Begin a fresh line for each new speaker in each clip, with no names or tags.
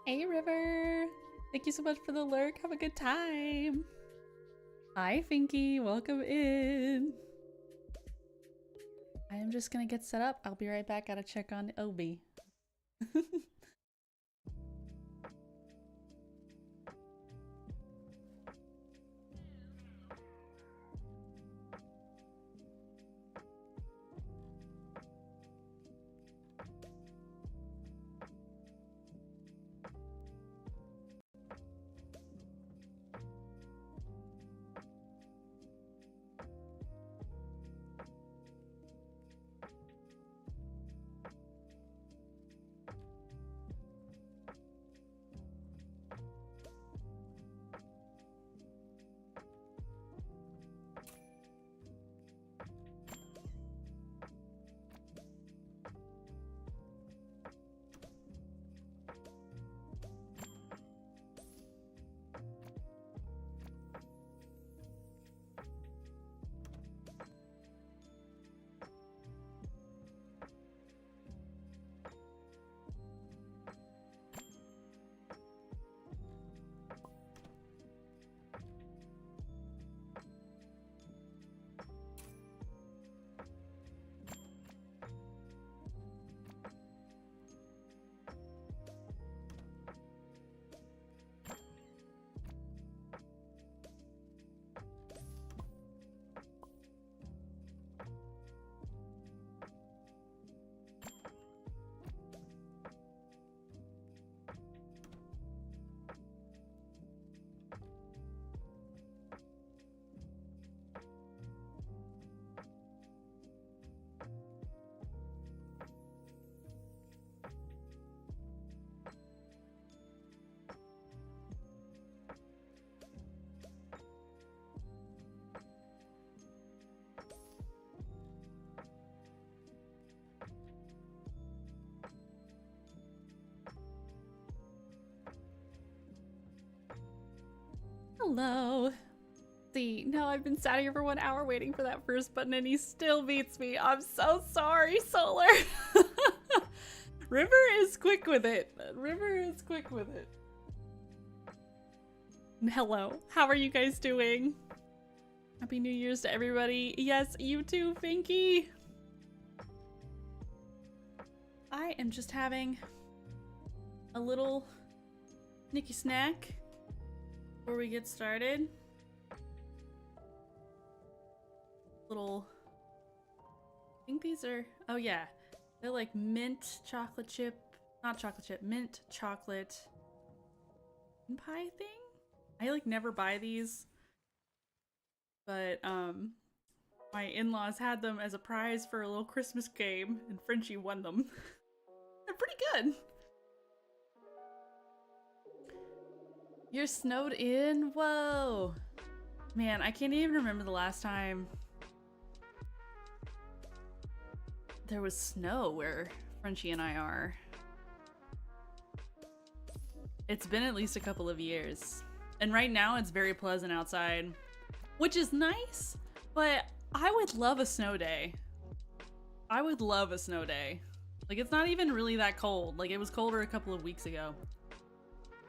Hey River! Thank you so much for the lurk. Have a good time. Hi Finky, welcome in. I am just gonna get set up. I'll be right back. Gotta check on Obi. Hello. See, no, I've been sat here for 1 hour waiting for that first button and he still beats me. I'm so sorry, Solar. River is quick with it. River is quick with it. Hello, how are you guys doing? Happy New Year's to everybody. Yes, you too, Finky. I am just having a little Nicky snack before we get started. Little, I think these are, oh yeah, they're like mint chocolate chip, not chocolate chip, mint chocolate pie thing? I like never buy these, but my in-laws had them as a prize for a little Christmas game and Frenchie won them. They're pretty good. You're snowed in? Whoa. Man, I can't even remember the last time there was snow where Frenchie and I are. It's been at least a couple of years. And right now it's very pleasant outside, which is nice, but I would love a snow day. I would love a snow day. Like, it's not even really that cold. Like, it was colder a couple of weeks ago.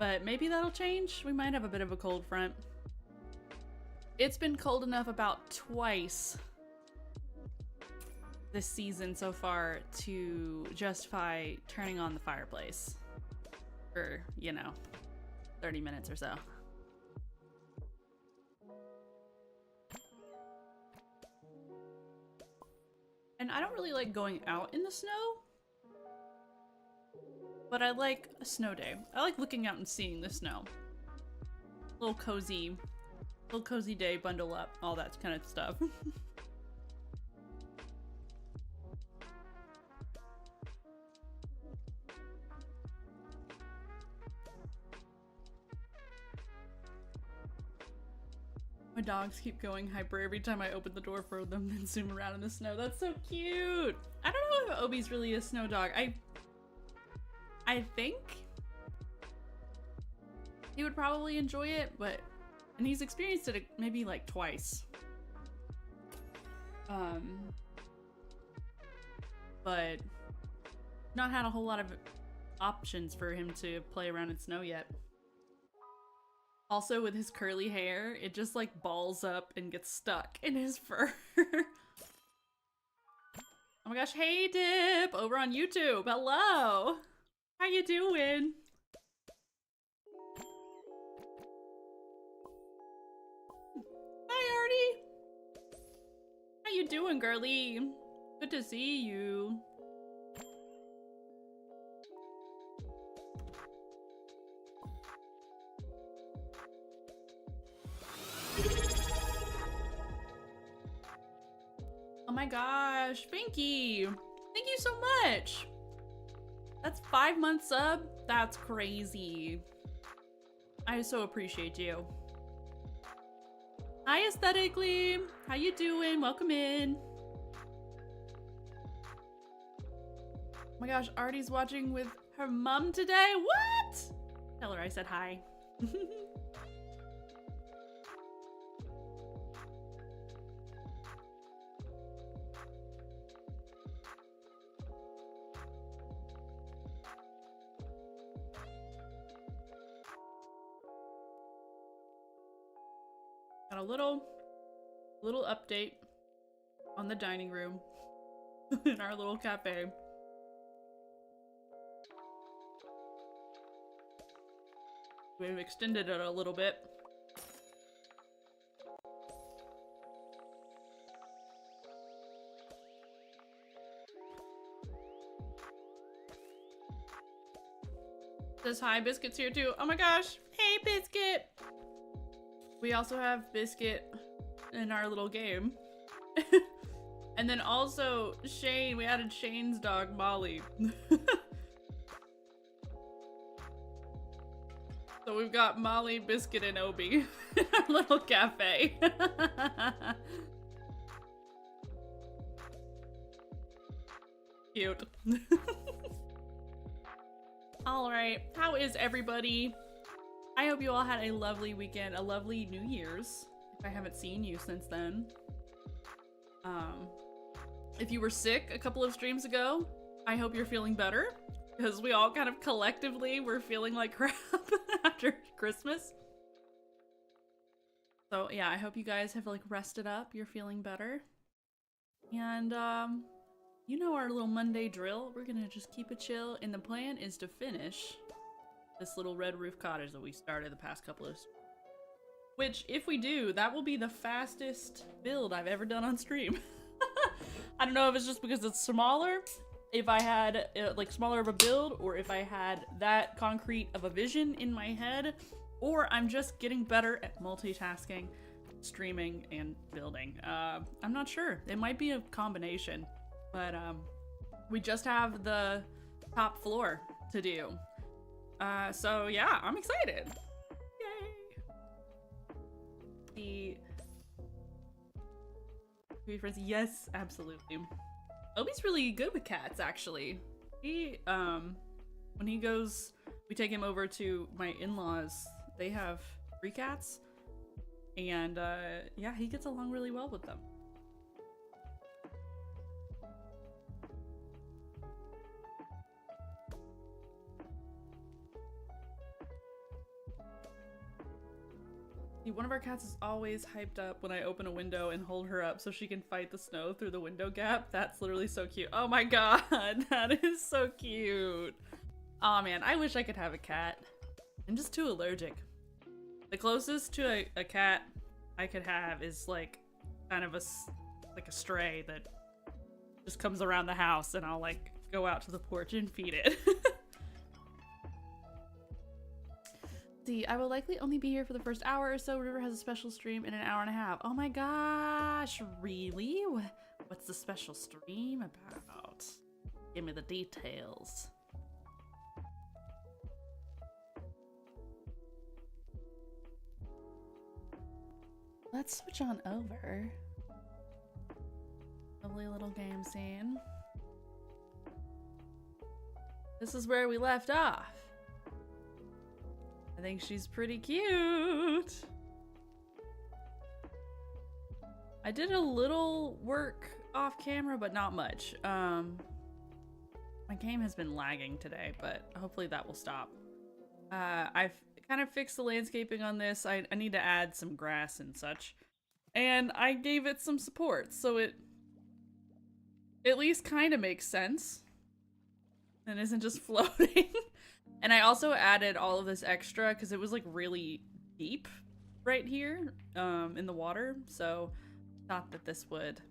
But maybe that'll change. We might have a bit of a cold front. It's been cold enough about twice this season so far to justify turning on the fireplace for, you know, 30 minutes or so. And I don't really like going out in the snow, but I like a snow day. I like looking out and seeing the snow. Little cozy day, bundle up, all that kind of stuff. My dogs keep going hyper every time I open the door for them and zoom around in the snow. That's so cute. I don't know if Obi's really a snow dog. I think he would probably enjoy it, and he's experienced it maybe like twice. But not had a whole lot of options for him to play around in snow yet. Also, with his curly hair, it just like balls up and gets stuck in his fur. Oh my gosh, hey Dip, over on YouTube. Hello. How you doing? Hi Artie. How you doing, girly? Good to see you. Oh my gosh, Pinky! Thank you so much! That's 5 months sub? That's crazy. I so appreciate you. Hi, Aesthetically! How you doing? Welcome in. Oh my gosh, Artie's watching with her mom today? What? Tell her I said hi. Got a little update on the dining room in our little cafe. We've extended it a little bit. Says hi, Biscuit's here too. Oh my gosh. Hey, Biscuit. We also have Biscuit in our little game. And then also Shane, we added Shane's dog, Molly. So we've got Molly, Biscuit, and Obi in our little cafe. Cute. All right, how is everybody? I hope you all had a lovely weekend, a lovely New Year's, if I haven't seen you since then. If you were sick a couple of streams ago, I hope you're feeling better, because we all kind of collectively were feeling like crap after Christmas. So yeah, I hope you guys have like rested up, you're feeling better. And you know our little Monday drill, we're gonna just keep it chill, and the plan is to finish this little red roof cottage that we started the past couple of, which if we do, that will be the fastest build I've ever done on stream. I don't know if it's just because it's smaller, if I had like smaller of a build, or if I had that concrete of a vision in my head, or I'm just getting better at multitasking, streaming, and building. I'm not sure. It might be a combination, but we just have the top floor to do. So yeah, I'm excited. Yay! Friends, yes, absolutely. Obi's really good with cats, actually. He, when he goes, we take him over to my in-laws. They have 3 cats, and yeah, he gets along really well with them. One of our cats is always hyped up when I open a window and hold her up so she can fight the snow through the window gap. That's literally so cute. Oh my god, that is so cute. Aw man, I wish I could have a cat. I'm just too allergic. The closest to a cat I could have is like kind of a stray that just comes around the house, and I'll like go out to the porch and feed it. I will likely only be here for the first hour or so. River has a special stream in an hour and a half. Oh my gosh, really? What's the special stream about? Give me the details. Let's switch on over. Lovely little game scene. This is where we left off. I think she's pretty cute. I did a little work off camera, but not much. My game has been lagging today, but hopefully that will stop. I've kind of fixed the landscaping on this. I need to add some grass and such. And I gave it some support, so it at least kind of makes sense. And isn't just floating. And I also added all of this extra because it was like really deep right here in the water. So thought that this would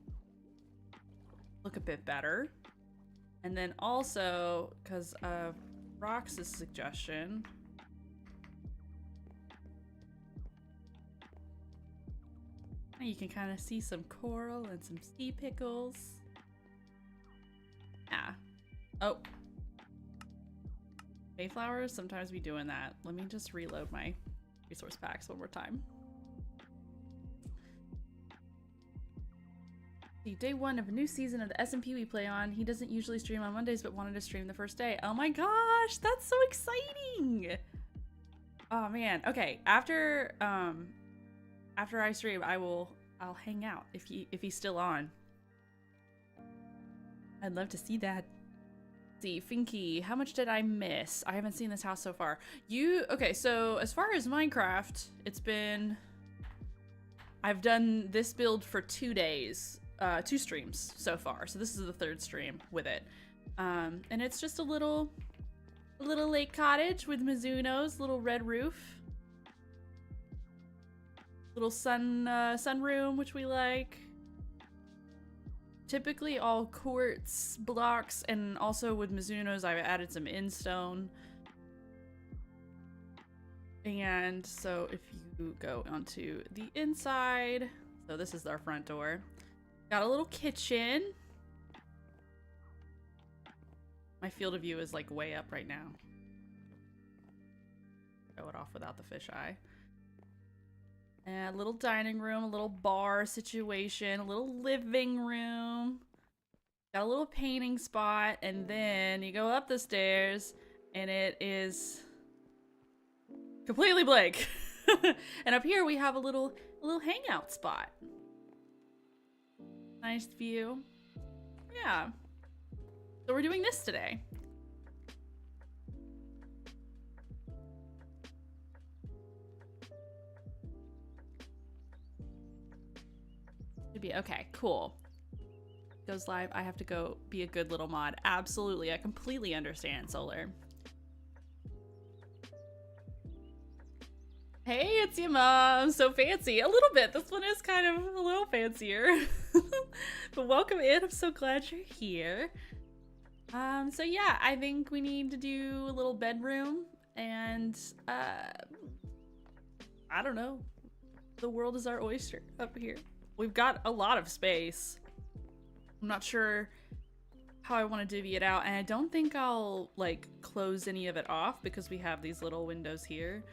look a bit better. And then also, because of Rox's suggestion, you can kind of see some coral and some sea pickles. Yeah. Oh. Mayflowers sometimes be doing that. Let me just reload my resource packs one more time. Day 1 of a new season of the SMP we play on. He doesn't usually stream on Mondays, but wanted to stream the first day. Oh my gosh, that's so exciting! Oh man. Okay, after I stream, I'll hang out if he's still on. I'd love to see that. Let's see, Finky, how much did I miss? I haven't seen this house so far. Okay, so as far as Minecraft, I've done this build for 2 days. 2 streams so far, so this is the 3rd stream with it, and it's just a little lake cottage with Mizuno's, little red roof, little sunroom, which we like. Typically all quartz blocks, and also with Mizuno's I've added some in-stone. And so if you go onto the inside, so this is our front door. Got a little kitchen. My field of view is like way up right now. Show it off without the fisheye. And a little dining room, a little bar situation, a little living room. Got a little painting spot, and then you go up the stairs and it is completely blank. And up here we have a little hangout spot. Nice view. Yeah. So we're doing this today. Should be okay, cool. Goes live. I have to go be a good little mod. Absolutely. I completely understand, Solar. Hey, it's your mom. So fancy. A little bit. This one is kind of a little fancier. But welcome in. I'm so glad you're here. So yeah, I think we need to do a little bedroom and I don't know. The world is our oyster up here. We've got a lot of space. I'm not sure how I want to divvy it out, and I don't think I'll like close any of it off because we have these little windows here.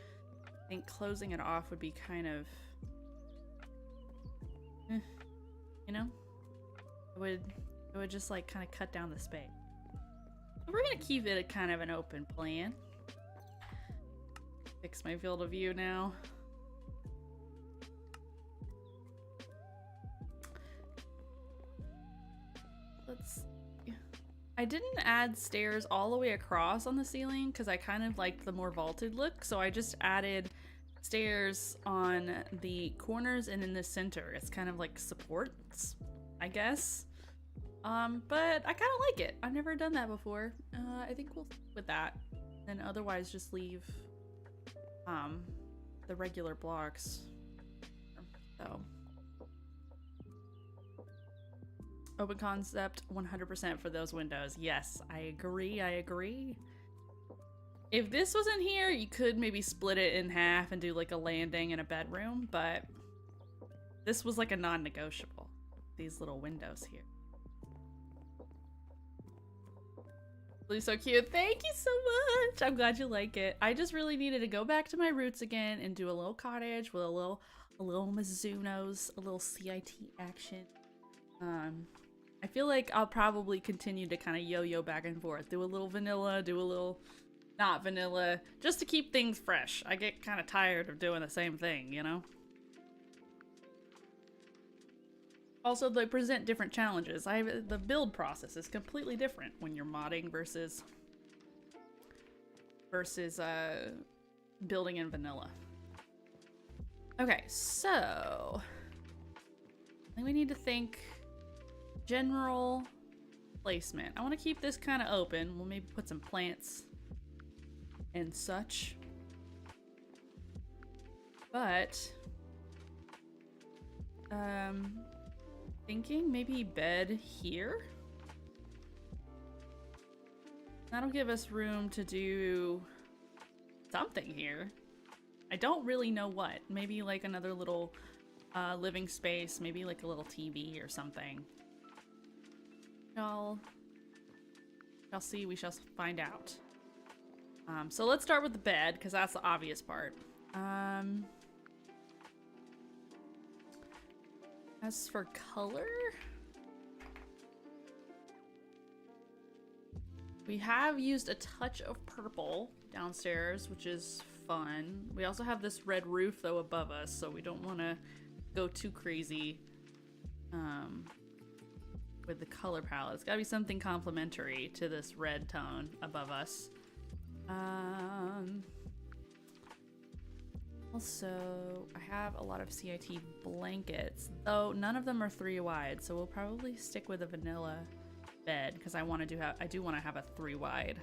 I think closing it off would be kind of, you know, it would just like kind of cut down the space. We're gonna keep it a kind of an open plan. Fix my field of view now. Let's see. I didn't add stairs all the way across on the ceiling because I kind of liked the more vaulted look, so I just added stairs on the corners and in the center. It's kind of like supports, I guess. But I kind of like it. I've never done that before. I think we'll stick with that. And otherwise just leave the regular blocks. So open concept 100% for those windows. Yes, I agree. I agree. If this wasn't here, you could maybe split it in half and do like a landing and a bedroom, but this was like a non-negotiable. These little windows here. Blue's so cute. Thank you so much. I'm glad you like it. I just really needed to go back to my roots again and do a little cottage with a little Mizuno's, a little CIT action. I feel like I'll probably continue to kind of yo-yo back and forth. Do a little vanilla, do a little not vanilla, just to keep things fresh. I get kind of tired of doing the same thing, you know? Also, they present different challenges. The build process is completely different when you're modding versus building in vanilla. Okay, so I think we need to think general placement. I want to keep this kind of open. We'll maybe put some plants and such. But thinking maybe bed here. That'll give us room to do something here. I don't really know what. Maybe like another little living space, maybe like a little TV or something. Shall see, we shall find out. So let's start with the bed, because that's the obvious part. As for color, we have used a touch of purple downstairs, which is fun. We also have this red roof though above us, so we don't want to go too crazy with the color palette. It's got to be something complementary to this red tone above us. Also, I have a lot of CIT blankets, though none of them are 3 wide, so we'll probably stick with a vanilla bed because I do want to have a 3 wide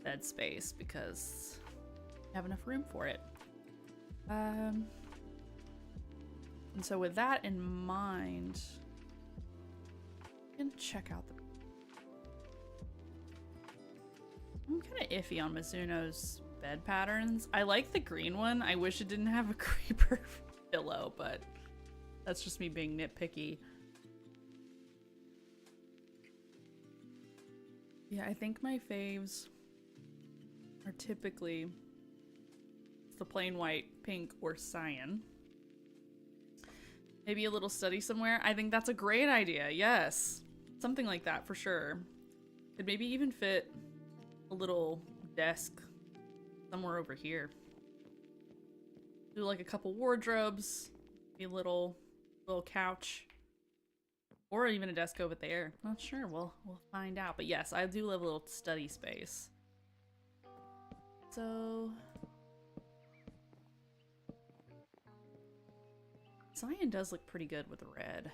bed space because I have enough room for it. And so with that in mind, I can check out I'm kind of iffy on Mizuno's bed patterns. I like the green one. I wish it didn't have a creeper pillow, but that's just me being nitpicky. Yeah, I think my faves are typically the plain white, pink, or cyan. Maybe a little study somewhere. I think that's a great idea. Yes. Something like that for sure. Could maybe even fit a little desk somewhere over here. Do like a couple wardrobes, a little couch, or even a desk over there. Not sure. We'll find out. But yes, I do love a little study space. So cyan does look pretty good with the red.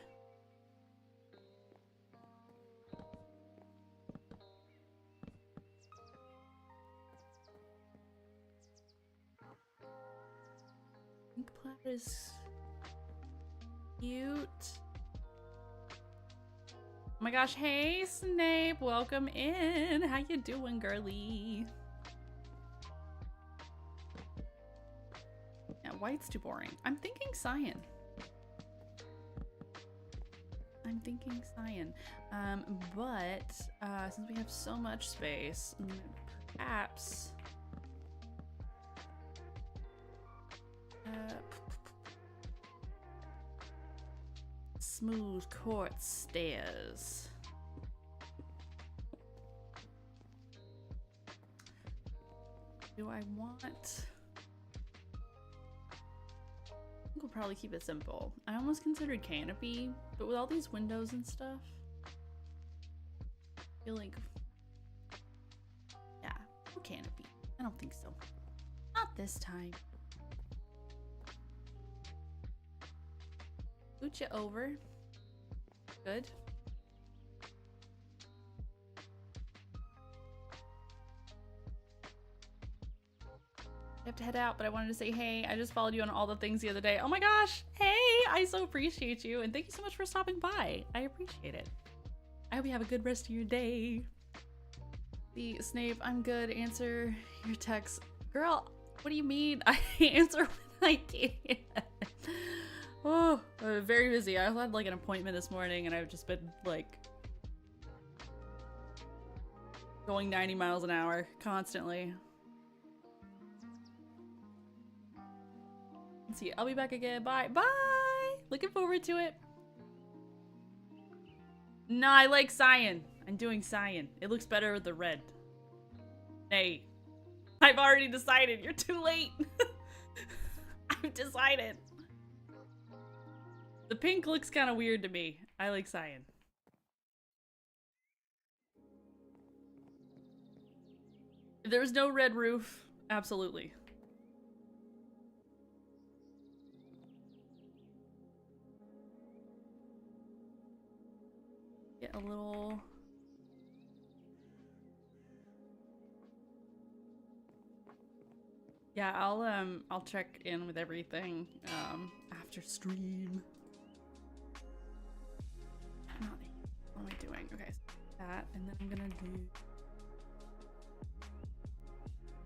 Pink plaid is cute. Oh my gosh, hey Snape, welcome in. How you doing, girly? Yeah, white's too boring. I'm thinking cyan. But since we have so much space, perhaps smooth quartz stairs. Do I want? I think we'll probably keep it simple. I almost considered canopy, but with all these windows and stuff, I feel like, yeah, no canopy. I don't think so. Not this time. Scoot you over. Good. I have to head out, but I wanted to say, hey, I just followed you on all the things the other day. Oh my gosh. Hey, I so appreciate you. And thank you so much for stopping by. I appreciate it. I hope you have a good rest of your day. The Snape, I'm good. Answer your text. Girl, what do you mean? I answer when I can. Oh, I'm very busy. I had like an appointment this morning and I've just been like going 90 miles an hour constantly. Let's see, I'll be back again. Bye. Bye. Looking forward to it. No, I like cyan. I'm doing cyan. It looks better with the red. Hey, I've already decided. You're too late. I've decided. The pink looks kind of weird to me. I like cyan. If there was no red roof, absolutely. Get a little... Yeah, I'll check in with everything after stream. What am I doing? Okay, so that, and then I'm gonna do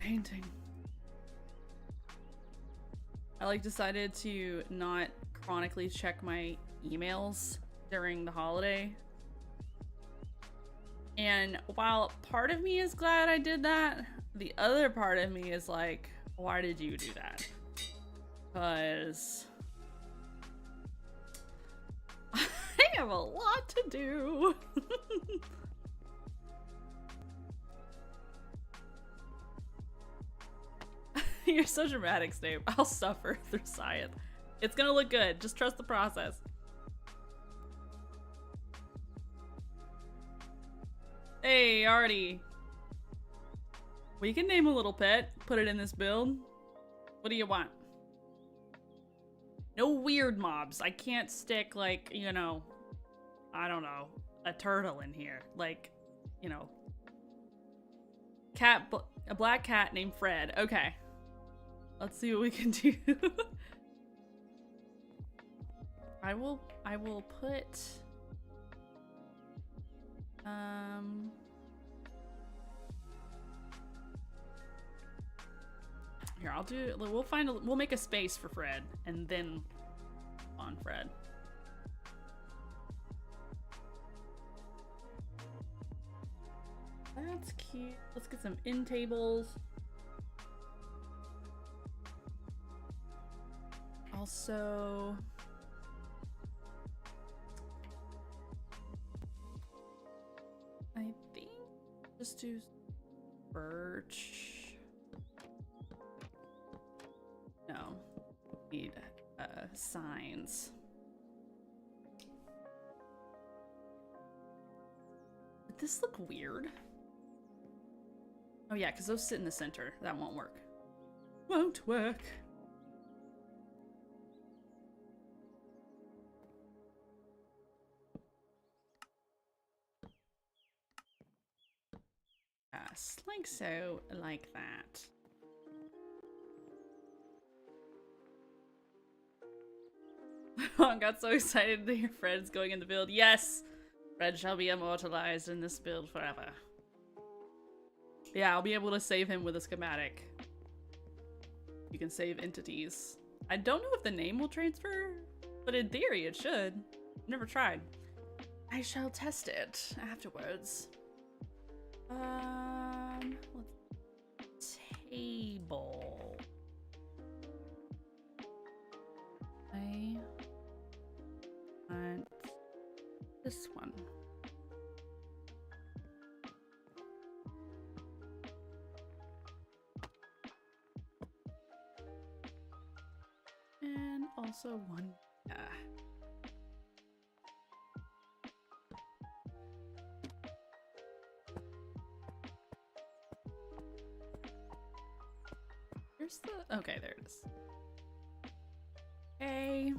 painting. I like decided to not chronically check my emails during the holiday. And while part of me is glad I did that, the other part of me is like, why did you do that? Because I have a lot to do. You're so dramatic, Snape. I'll suffer through science. It's gonna look good. Just trust the process. Hey, Artie. We can name a little pet. Put it in this build. What do you want? No weird mobs. I can't stick, like, you know, I don't know, a turtle in here. Like, you know, a black cat named Fred. Okay. Let's see what we can do. I will put here, we'll make a space for Fred and then on Fred. That's cute. Let's get some end tables. Also, I think just do birch. No, need signs. Did this look weird? Oh yeah, because those sit in the center. That won't work. Won't work. Yes, like so, like that. I got so excited to hear Fred's going in the build. Yes! Fred shall be immortalized in this build forever. Yeah, I'll be able to save him with a schematic. You can save entities. I don't know if the name will transfer, but in theory it should. I've never tried. I shall test it afterwards. Let's table. I want this one. And also one. Yeah. Here's the. Okay, there it is. Okay.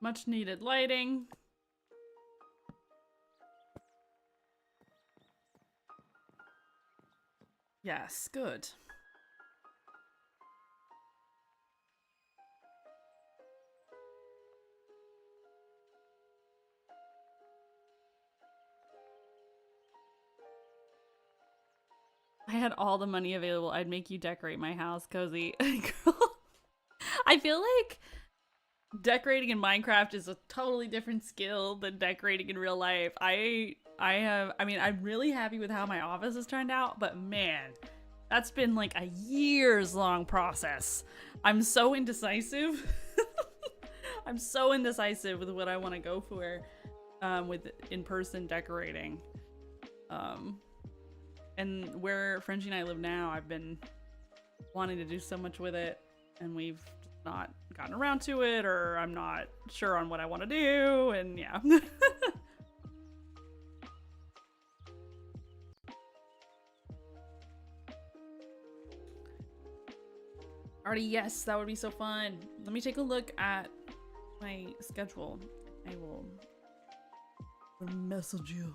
Much needed lighting. Yes, good. I had all the money available. I'd make you decorate my house, Cozy. Girl, I feel like decorating in Minecraft is a totally different skill than decorating in real life. I mean, I'm really happy with how my office has turned out, but man, that's been like a years-long process. I'm so indecisive. I'm so indecisive with what I want to go for. with in-person decorating. And where Frenchie and I live now, I've been wanting to do so much with it, and we've not gotten around to it, or I'm not sure on what I want to do, and yeah. Already, yes, that would be so fun. Let me take a look at my schedule. I will message you.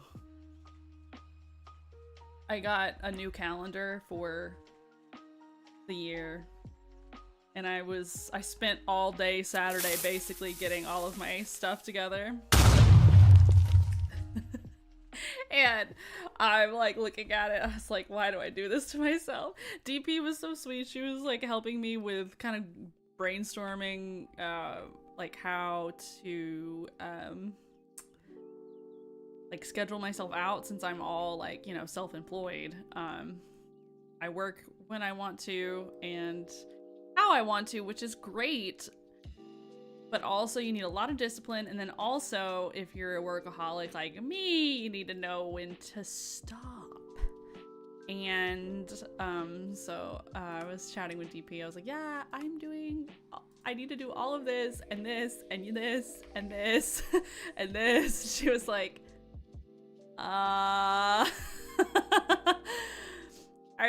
I got a new calendar for the year, and I spent all day Saturday basically getting all of my stuff together. And I'm like looking at it, I was like, why do I do this to myself? DP was so sweet. She was like helping me with kind of brainstorming like how to like schedule myself out, since I'm all like, you know, self-employed. I work when I want to and how I want to, which is great. But also you need a lot of discipline, and then also if you're a workaholic like me, you need to know when to stop. And so I was chatting with DP. I was like, yeah, I need to do all of this and this and this and this and this. She was like, are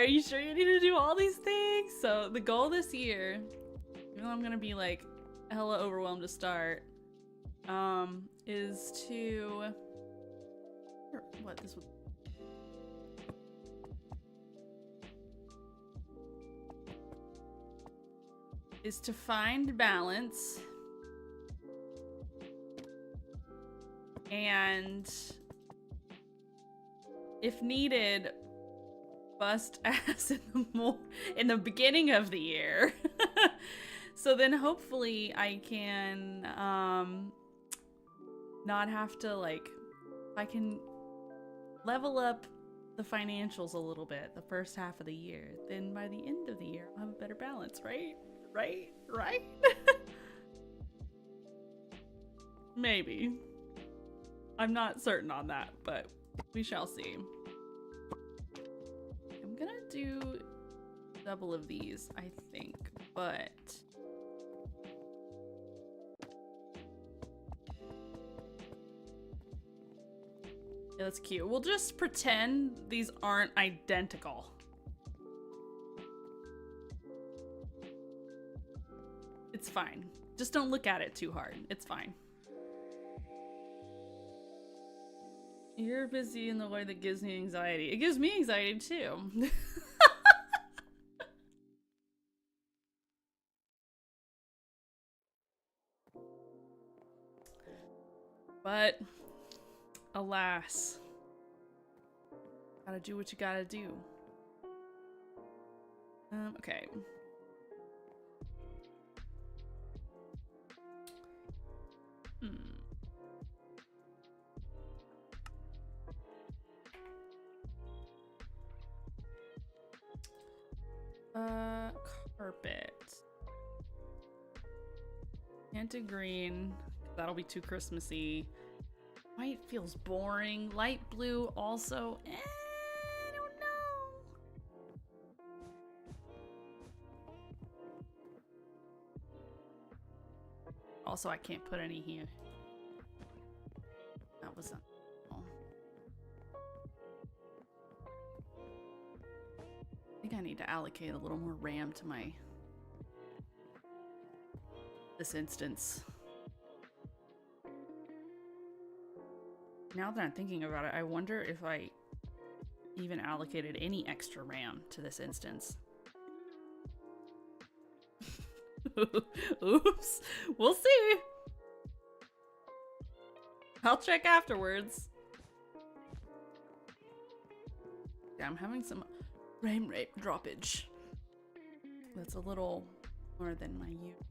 you sure you need to do all these things? So the goal this year, even though I'm gonna be like hella overwhelmed to start, is to find balance and, if needed, bust ass in the beginning of the year. So then hopefully I can not have to, like, I can level up the financials a little bit the first half of the year. Then by the end of the year, I'll have a better balance, right? Right? Maybe. I'm not certain on that, but we shall see. I'm gonna do double of these, I think, but yeah, that's cute. We'll just pretend these aren't identical. It's fine. Just don't look at it too hard. It's fine. You're busy in the way that gives me anxiety. It gives me anxiety too. But alas, gotta do what you gotta do. Okay. Carpet. Canted green. That'll be too Christmassy. White feels boring. Light blue also. I don't know. Also, I can't put any here. That was not. I think I need to allocate a little more RAM to this instance. Now that I'm thinking about it, I wonder if I even allocated any extra RAM to this instance. Oops. We'll see. I'll check afterwards. Yeah, I'm having some frame rate droppage. That's a little more than my usual.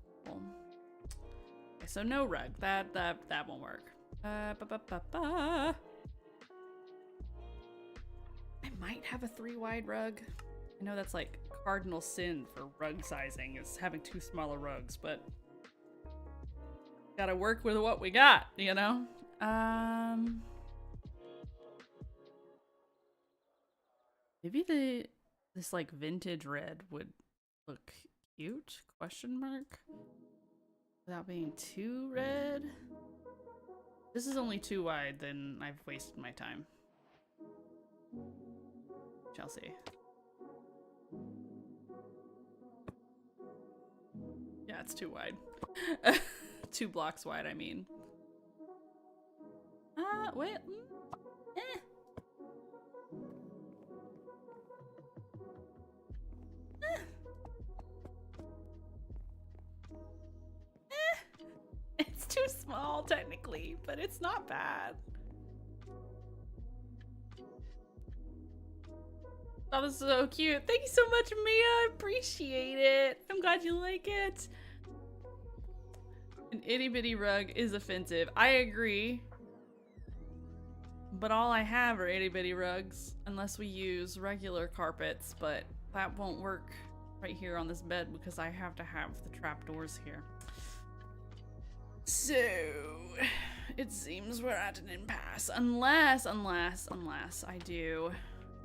Okay, so no rug. That won't work. I might have a 3-wide rug. I know that's like cardinal sin for rug sizing, is having too small rugs, but gotta work with what we got, you know? Maybe this like vintage red would look cute? Question mark. Without being too red. This is only too wide, then I've wasted my time. Chelsea. Yeah, it's too wide. 2 blocks wide, I mean. Wait. Eh. It's too small, technically, but it's not bad. That was so cute. Thank you so much, Mia. I appreciate it. I'm glad you like it. An itty-bitty rug is offensive. I agree. But all I have are itty-bitty rugs, unless we use regular carpets, but that won't work right here on this bed because I have to have the trapdoors here. So, it seems we're at an impasse. Unless I do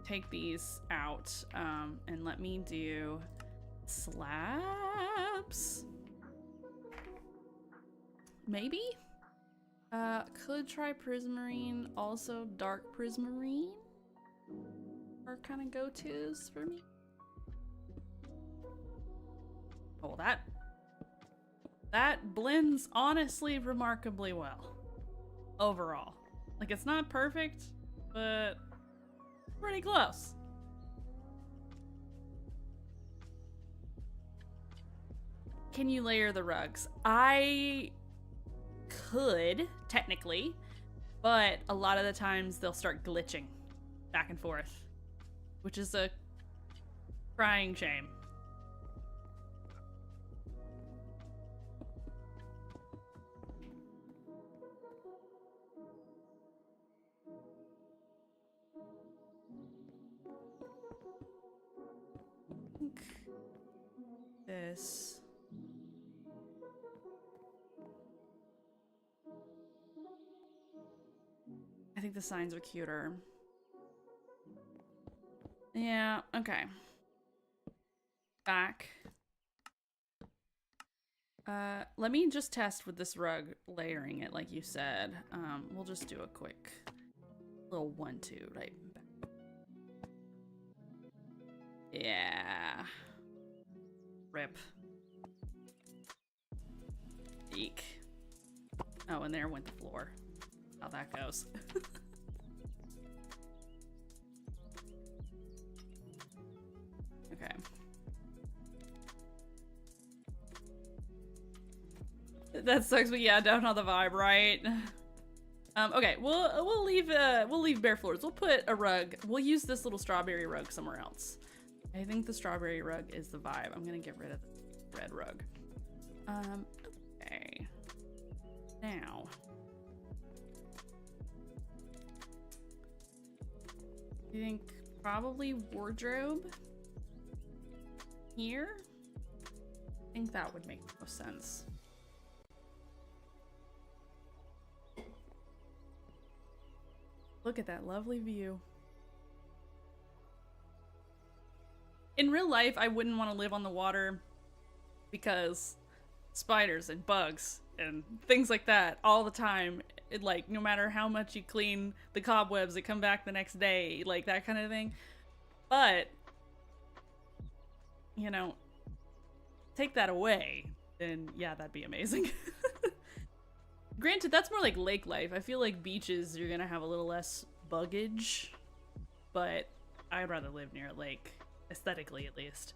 take these out and let me do slabs. Maybe? Could try prismarine, also dark prismarine are kind of go-tos for me. Oh, that blends honestly remarkably well overall. Like, it's not perfect, but pretty close. Can you layer the rugs? I could, technically, but a lot of the times they'll start glitching back and forth, which is a crying shame. This. I think the signs are cuter. Yeah, okay. Back. Let me just test with this rug, layering it like you said. We'll just do a quick little 1-2 right back. Yeah. Rip. Eek. Oh, and there went the floor. How that goes. Okay. That sucks, but yeah, don't know the vibe, right? Okay, we'll leave bare floors. We'll put a rug. We'll use this little strawberry rug somewhere else. I think the strawberry rug is the vibe. I'm gonna get rid of the red rug. Okay. Now. I think probably wardrobe here. I think that would make the most sense. Look at that lovely view. In real life, I wouldn't want to live on the water because spiders and bugs and things like that all the time. Like, no matter how much you clean the cobwebs, they come back the next day, like that kind of thing. But, you know, take that away, then yeah, that'd be amazing. Granted, that's more like lake life. I feel like beaches, you're gonna have a little less buggage, but I'd rather live near a lake, aesthetically at least.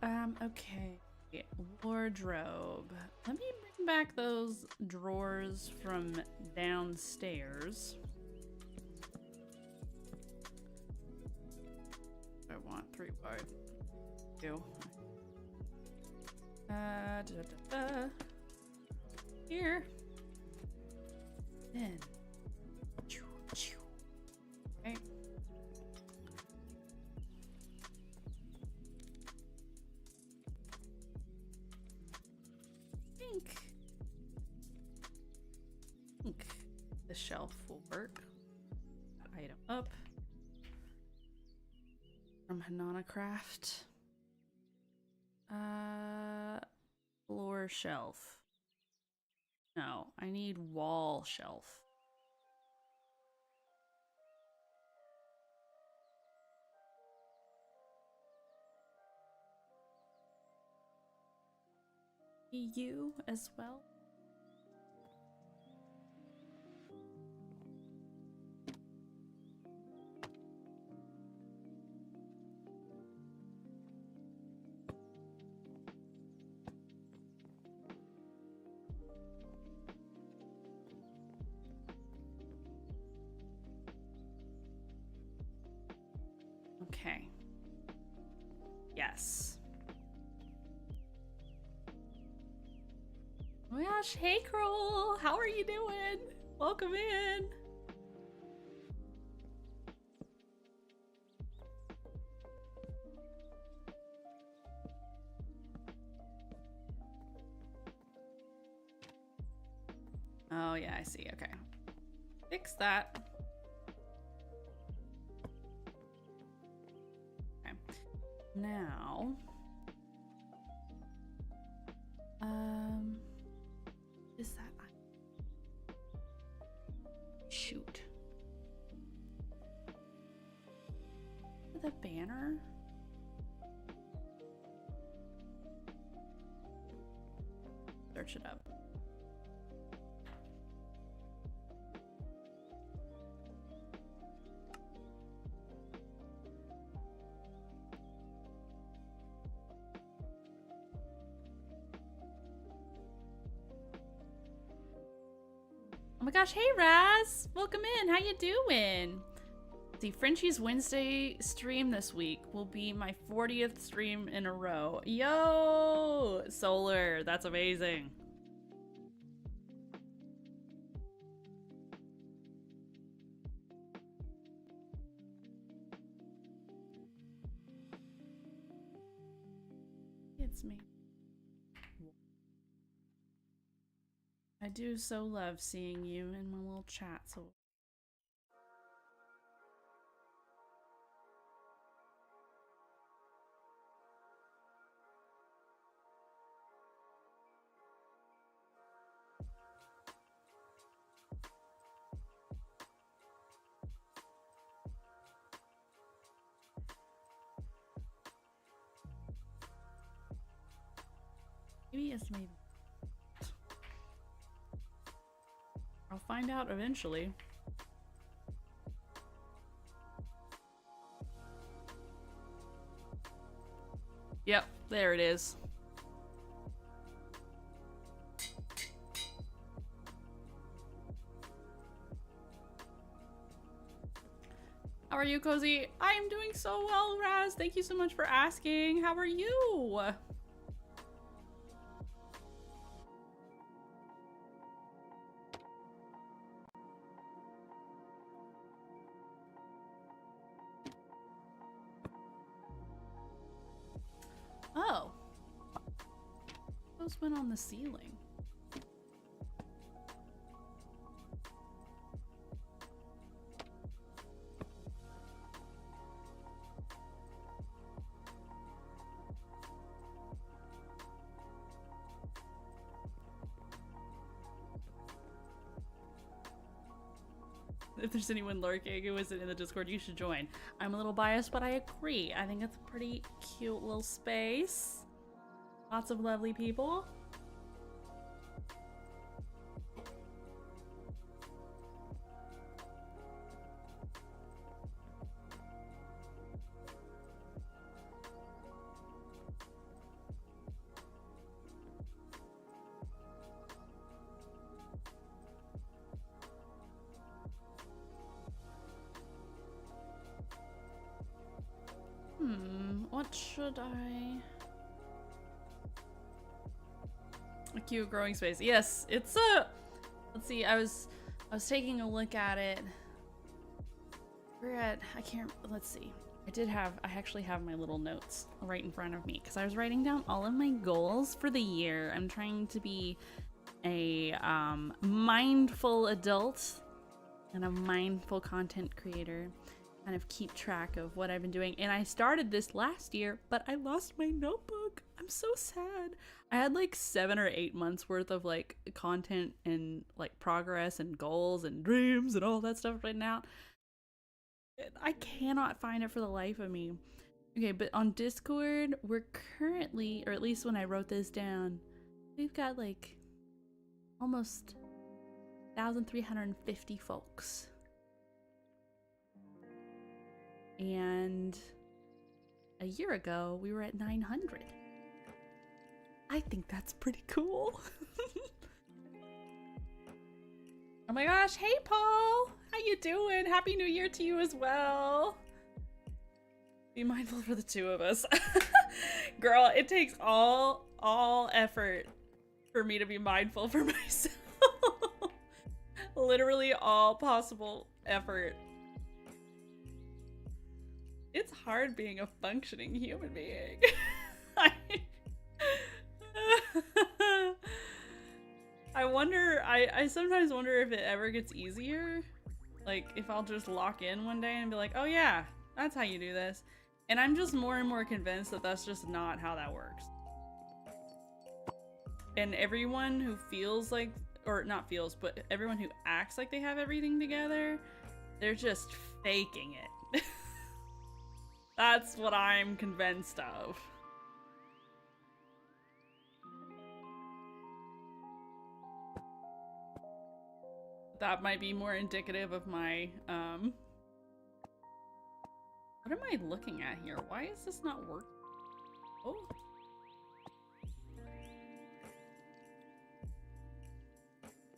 Okay. Wardrobe. Let me bring back those drawers from downstairs. I want 3 wide. Two. Here. Then. Okay. Pink. item up from Hanana Craft. Floor shelf. No, I need wall shelf. You as well. Okay. Yes. Oh my gosh, hey Kroll! How are you doing? Welcome in! Oh yeah, I see, okay. Fix that. Okay. Now... is that... Shoot. The banner? Search it up. Oh my gosh, hey Raz! Welcome in, how you doing? The Frenchie's Wednesday stream this week will be my 40th stream in a row. Yo! Solar, that's amazing. It's me. I do so love seeing you in my little chat, so... Maybe it's maybe. I'll find out eventually. Yep, there it is. How are you, Cozy? I am doing so well, Raz. Thank you so much for asking. How are you? Oh. Those went on the ceiling. If there's anyone lurking who isn't in the Discord, you should join. I'm a little biased, but I agree. I think it's a pretty cute little space. Lots of lovely people. What should I... A cute growing space. Yes, it's a... Let's see, I was taking a look at it. We're at... I can't... Let's see. I actually have my little notes right in front of me because I was writing down all of my goals for the year. I'm trying to be a mindful adult and a mindful content creator. Kind of keep track of what I've been doing. And I started this last year, but I lost my notebook. I'm so sad. I had like 7 or 8 months worth of like content and like progress and goals and dreams and all that stuff right now. I cannot find it for the life of me. Okay, but on Discord, we're currently, or at least when I wrote this down, we've got like almost 1,350 folks. And a year ago, we were at 900. I think that's pretty cool. Oh my gosh, hey Paul! How you doing? Happy New Year to you as well. Be mindful for the two of us. Girl, it takes all effort for me to be mindful for myself. Literally all possible effort. It's hard being a functioning human being. I wonder, I sometimes wonder if it ever gets easier. Like, if I'll just lock in one day and be like, oh yeah, that's how you do this. And I'm just more and more convinced that that's just not how that works. And everyone who feels like, or not feels, but everyone who acts like they have everything together, they're just faking it. That's what I'm convinced of. That might be more indicative of my, what am I looking at here? Why is this not working? Oh.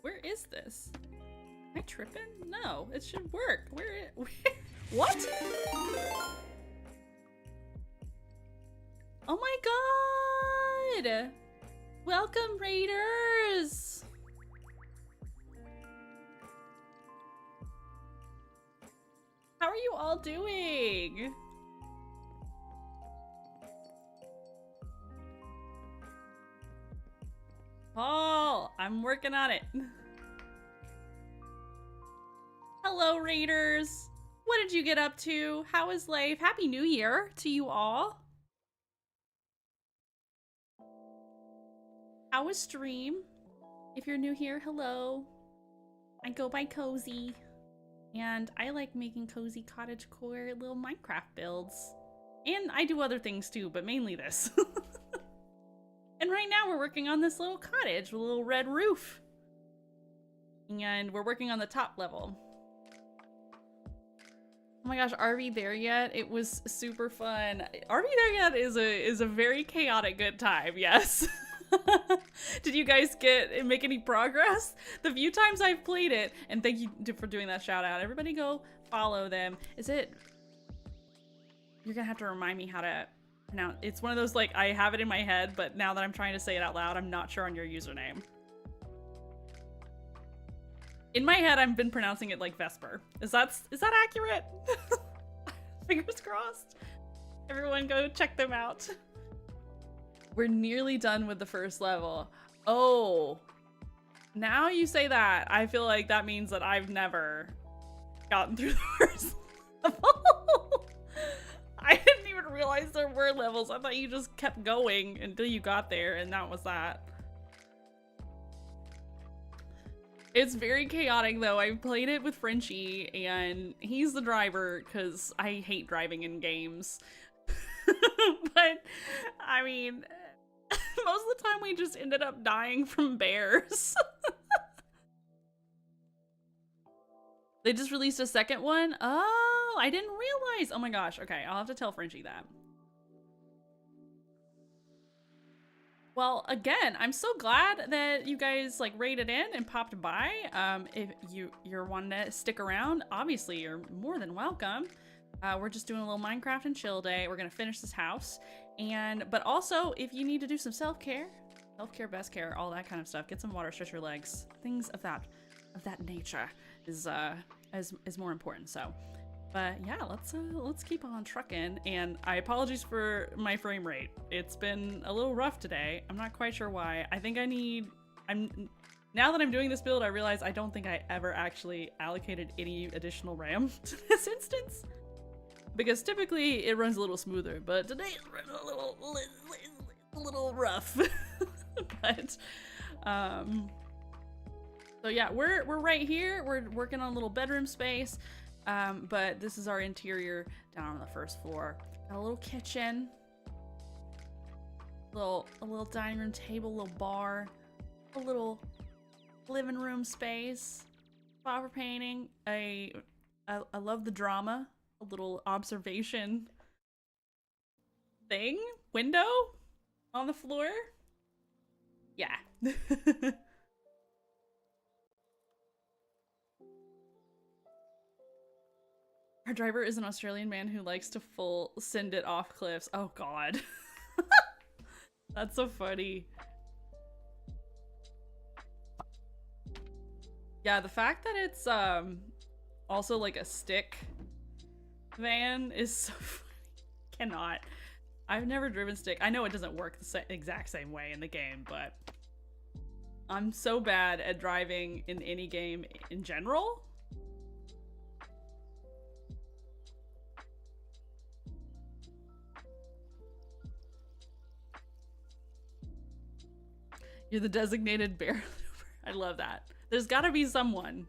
Where is this? Am I tripping? No, it should work. Where what? Oh my god! Welcome, Raiders! How are you all doing? Paul, I'm working on it. Hello, Raiders. What did you get up to? How is life? Happy New Year to you all. How was stream? If you're new here, hello. I go by Cozy. And I like making cozy cottage core little Minecraft builds. And I do other things too, but mainly this. And right now we're working on this little cottage with a little red roof. And we're working on the top level. Oh my gosh, are we there yet? It was super fun. Are we there yet is a very chaotic good time, yes. Did you guys make any progress? The few times I've played it, and thank you for doing that shout out. Everybody go follow them. You're gonna have to remind me how to pronounce. It's one of those, like, I have it in my head, but now that I'm trying to say it out loud, I'm not sure on your username. In my head, I've been pronouncing it like Vesper. Is that accurate? Fingers crossed. Everyone go check them out. We're nearly done with the first level. Oh, now you say that, I feel like that means that I've never gotten through the first level. I didn't even realize there were levels. I thought you just kept going until you got there, and that was that. It's very chaotic though. I played it with Frenchie, and he's the driver because I hate driving in games. But, I mean, most of the time we just ended up dying from bears. They just released a second one? Oh, I didn't realize. Oh my gosh. Okay, I'll have to tell Frenchie that. Well, again, I'm so glad that you guys like raided in and popped by. If you're wanting to stick around, obviously you're more than welcome. We're just doing a little Minecraft and chill day. We're gonna finish this house, but also if you need to do some self-care, best care, all that kind of stuff, get some water, stretch your legs, things of that nature is more important. So, but yeah, let's keep on trucking. And I apologize for my frame rate. It's been a little rough today. I'm not quite sure why. I think Now that I'm doing this build, I realize I don't think I ever actually allocated any additional RAM to this instance. Because typically it runs a little smoother, but today it's running a little rough. But, so yeah, we're right here. We're working on a little bedroom space, but this is our interior down on the first floor. Got a little kitchen, a little dining room table, a little bar, a little living room space, spot for painting. I love the drama. A little observation thing, window on the floor. Yeah. Our driver is an Australian man who likes to full send it off cliffs. Oh god. That's so funny. Yeah, the fact that it's also like a stick van is so funny. Cannot. I've never driven stick. I know it doesn't work the exact same way in the game, but I'm so bad at driving in any game in general. You're the designated bear. I love that. There's gotta be someone.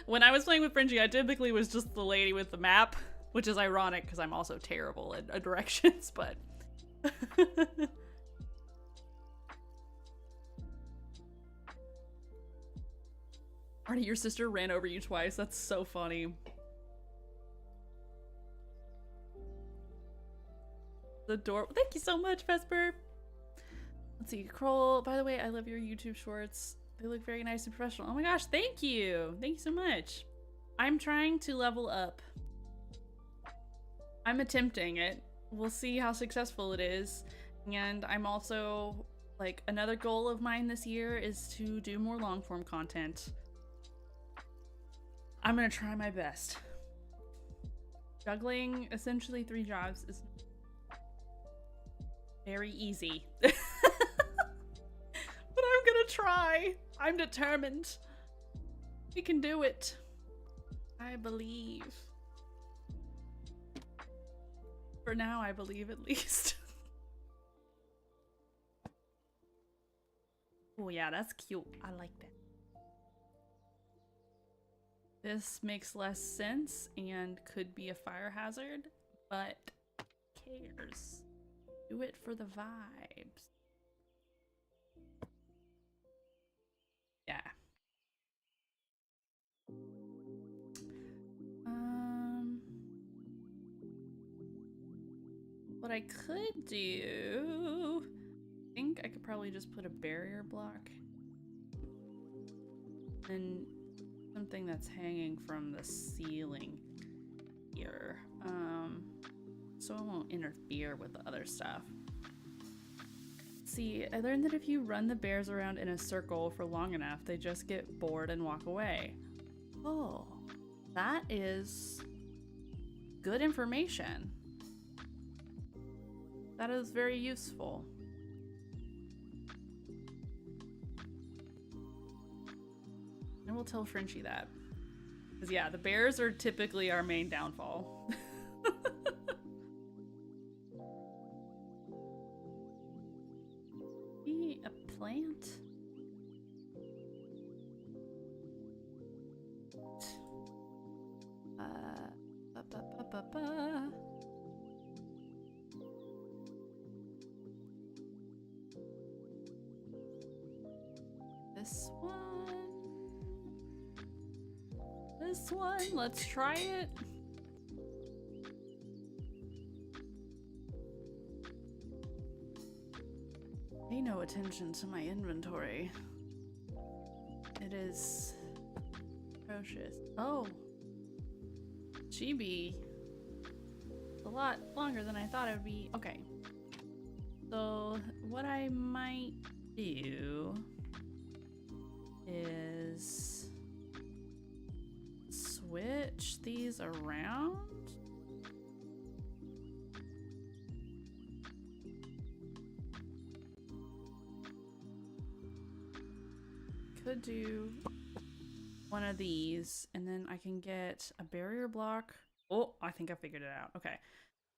When I was playing with Fringy, I typically was just the lady with the map, which is ironic because I'm also terrible at directions, but... Artie, your sister ran over you twice. That's so funny. The door. Thank you so much, Vesper. Let's see. Kroll, by the way, I love your YouTube shorts. They look very nice and professional. Oh my gosh, thank you. Thank you so much. I'm trying to level up. I'm attempting it. We'll see how successful it is. And I'm also, like, another goal of mine this year is to do more long form content. I'm gonna try my best. Juggling essentially 3 jobs is very easy. But I'm gonna try. I'm determined. We can do it. I believe. For now, I believe at least. Oh yeah, that's cute. I like that. This makes less sense and could be a fire hazard, but who cares? Do it for the vibes. Yeah. What I could do, I think I could probably just put a barrier block and something that's hanging from the ceiling here, so it won't interfere with the other stuff. See, I learned that if you run the bears around in a circle for long enough, they just get bored and walk away. Oh, that is good information. That is very useful. And we'll tell Frenchie that. Because yeah, the bears are typically our main downfall. A plant? This one. This one. Let's try it. Pay no attention to my inventory. It is atrocious. Oh. Chibi. A lot longer than I thought it would be. Okay. So what I might do is switch these around. gotta do one of these, and then I can get a barrier block. Oh, I think I figured it out. Okay.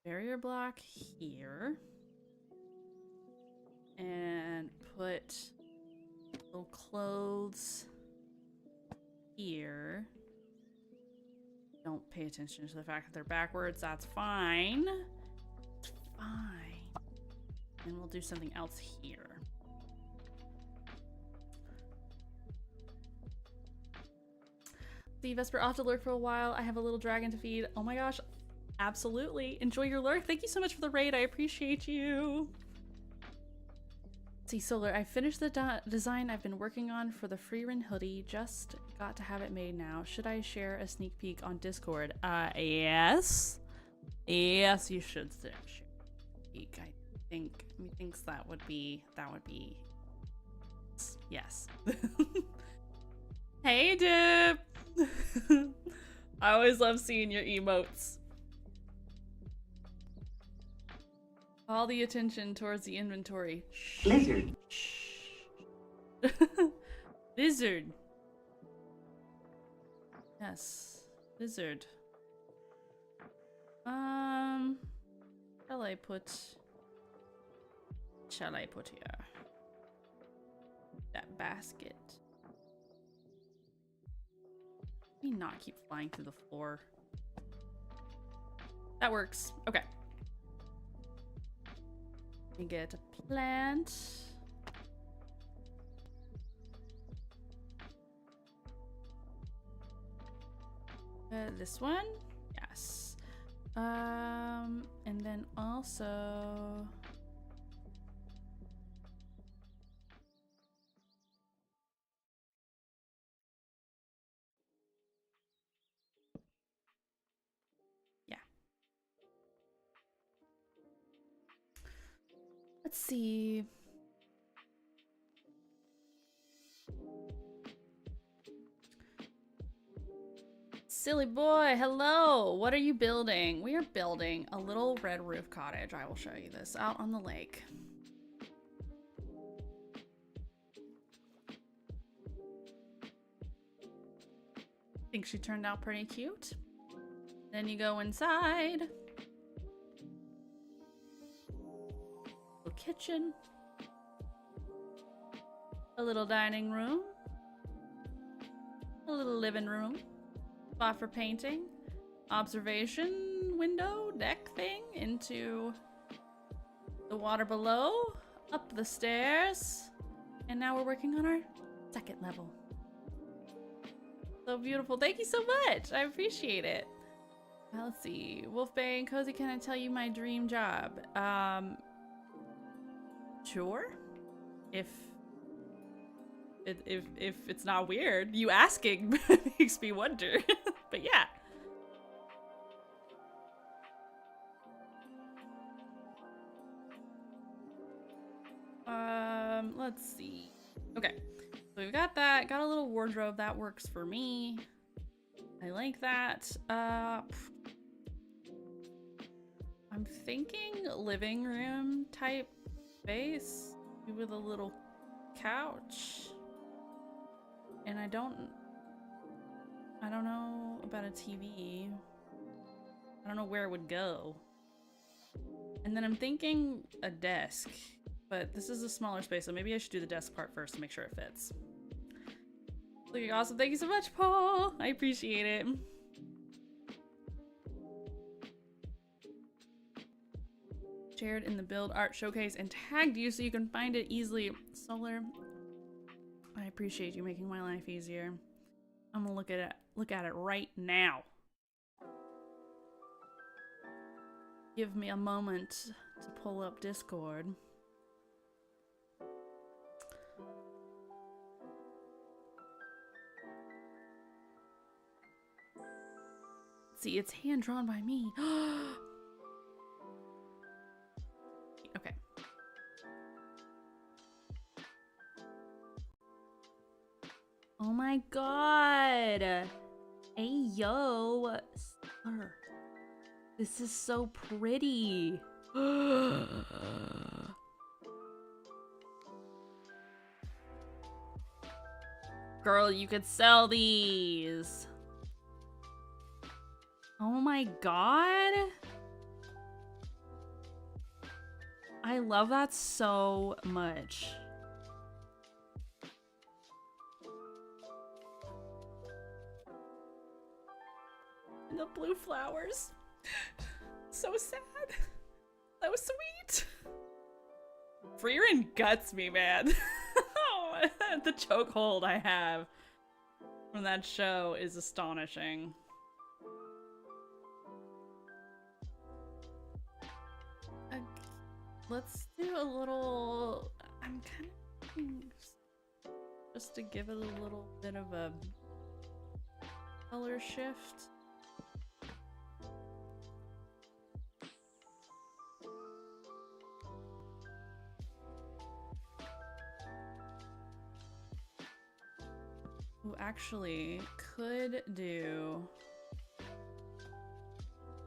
Barrier block here. And put little clothes here. Don't pay attention to the fact that they're backwards. That's fine. It's fine. And we'll do something else here. See, Vesper, off to lurk for a while. I have a little dragon to feed. Oh my gosh. Absolutely. Enjoy your lurk. Thank you so much for the raid. I appreciate you. See, Solar, I finished the design I've been working on for the Freerin hoodie. Just got to have it made now. Should I share a sneak peek on Discord? Yes. Yes, you should share a sneak peek. I think, methinks that would be, yes. Hey, Dip. I always love seeing your emotes. All the attention towards the inventory.
Lizard.
Lizard. Yes. Lizard. Shall I put here? That basket. Let me not keep flying through the floor. That works. Okay. We get a plant. This one? Yes. And then also... yeah. Let's see. Silly boy, hello. What are you building? We are building a little red roof cottage. I will show you this out on the lake. I think she turned out pretty cute. Then you go inside. Little kitchen. A little dining room. A little living room. Spot for painting. Observation window deck thing into the water below. Up the stairs. And now we're working on our second level. So beautiful. Thank you so much. I appreciate it. Let's see. Wolfbane, Cozy, can I tell you my dream job? Sure. If it's not weird, you asking makes me wonder. But yeah. Let's see. Okay. So we've got that. Got a little wardrobe that works for me. I like that. I'm thinking living room type space with a little couch. And I don't know about a TV. I don't know where it would go. And then I'm thinking a desk, but this is a smaller space, so maybe I should do the desk part first to make sure it fits. Looking awesome. Thank you so much, Paul. I appreciate it. Shared in the build art showcase and tagged you so you can find it easily. Solar, I appreciate you making my life easier. I'm gonna look at it right now. Give me a moment to pull up Discord. See, it's hand drawn by me. Okay. Oh my god. Hey, yo. Sir. This is so pretty. Girl, you could sell these. Oh my god. I love that so much. And the blue flowers. So sad. So sweet. Freerin guts me, man. Oh, the chokehold I have from that show is astonishing. Let's do a little... I'm kind of thinking just to give it a little bit of a color shift. Who actually could do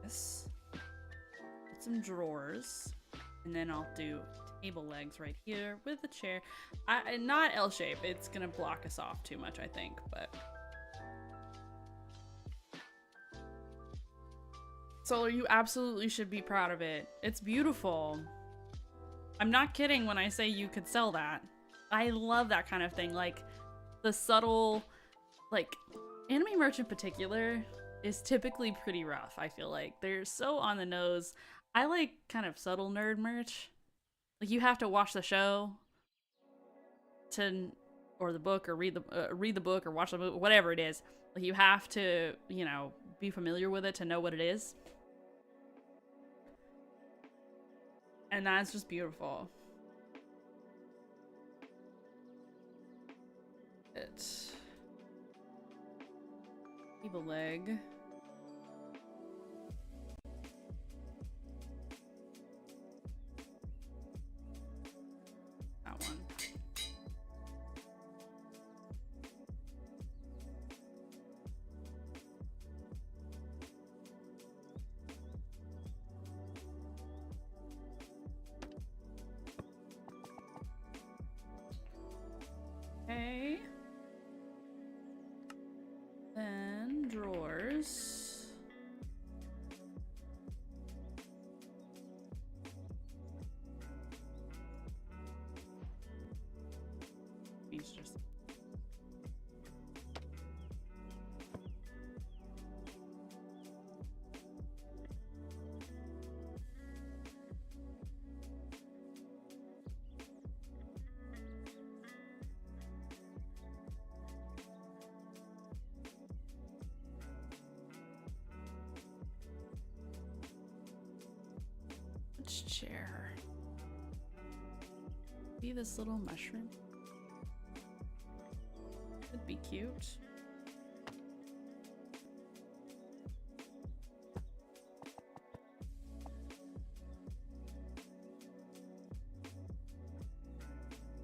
this. Put some drawers. And then I'll do table legs right here with the chair. Not L shape. It's gonna block us off too much, I think, but. Solar, you absolutely should be proud of it. It's beautiful. I'm not kidding when I say you could sell that. I love that kind of thing. Like, the subtle, like, anime merch in particular is typically pretty rough, I feel like. They're so on the nose. I like kind of subtle nerd merch. Like, you have to watch the show to, or the book, or read the book, or watch the movie, whatever it is. Like, you have to, you know, be familiar with it to know what it is. And that's just beautiful. It's table leg. That one. Okay. Then drawers. He's just chair. Be this little mushroom. Could be cute.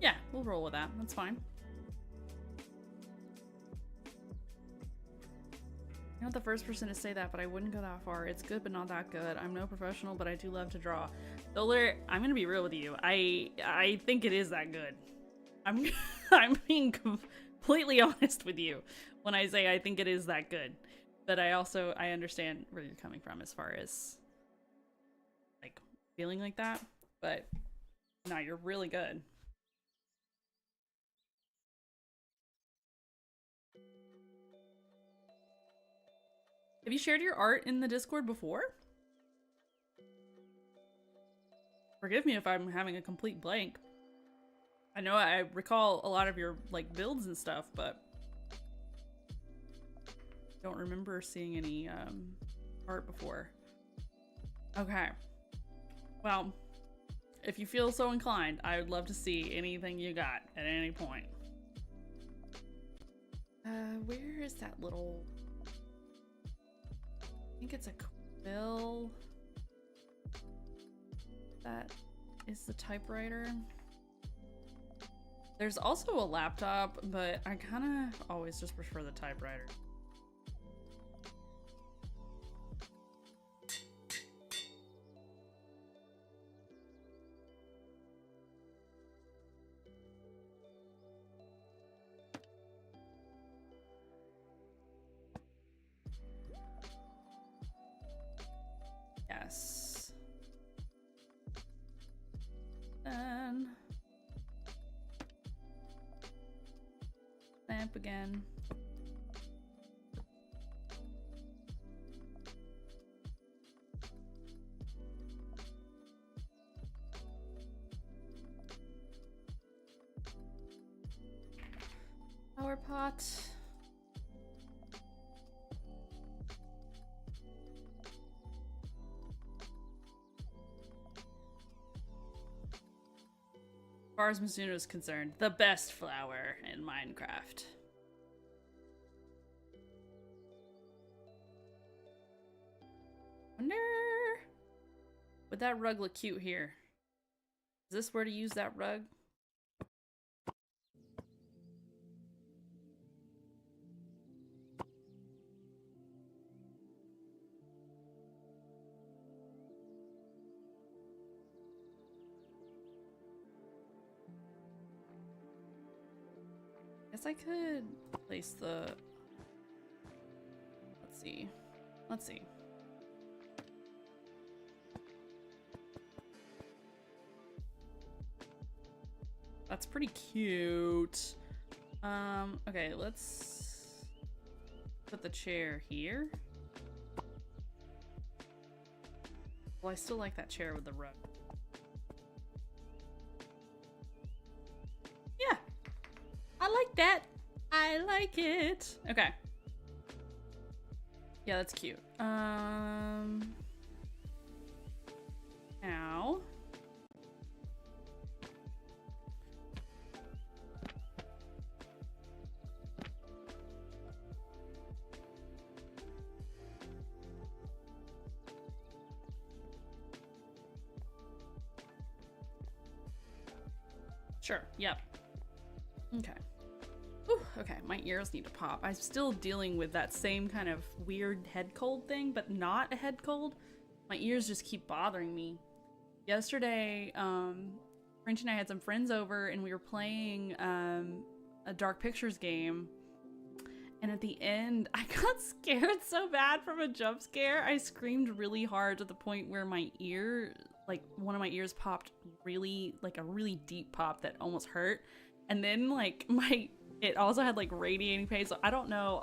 Yeah, we'll roll with that. That's fine. I'm not the first person to say that, but I wouldn't go that far. It's good, but not that good. I'm no professional, but I do love to draw. Solar, I'm gonna be real with you. I think it is that good. I'm being completely honest with you when I say I think it is that good. But I understand where you're coming from as far as like feeling like that. But no, you're really good. Have you shared your art in the Discord before? Forgive me if I'm having a complete blank. I know I recall a lot of your like builds and stuff, but don't remember seeing any art before. Okay. Well, if you feel so inclined, I would love to see anything you got at any point. Where is that little... I think it's a quill. That is the typewriter. There's also a laptop, but I kind of always just prefer the typewriter. soup again. Flower pot. As far as Mizuno is concerned, the best flower in Minecraft. Wonder, would that rug look cute here? Is this where to use that rug? Guess I could place the... Let's see. Let's see. That's pretty cute. Okay, let's put the chair here. Well, I still like that chair with the rug. Yeah, I like that. I like it. Okay. Yeah, that's cute. Now. Sure, yep. Okay. Whew, okay, my ears need to pop. I'm still dealing with that same kind of weird head cold thing, but not a head cold. My ears just keep bothering me. Yesterday, French and I had some friends over and we were playing a Dark Pictures game. And at the end, I got scared so bad from a jump scare. I screamed really hard to the point where my ear, like one of my ears popped really, like a really deep pop that almost hurt. And then like it also had like radiating pain. So I don't know,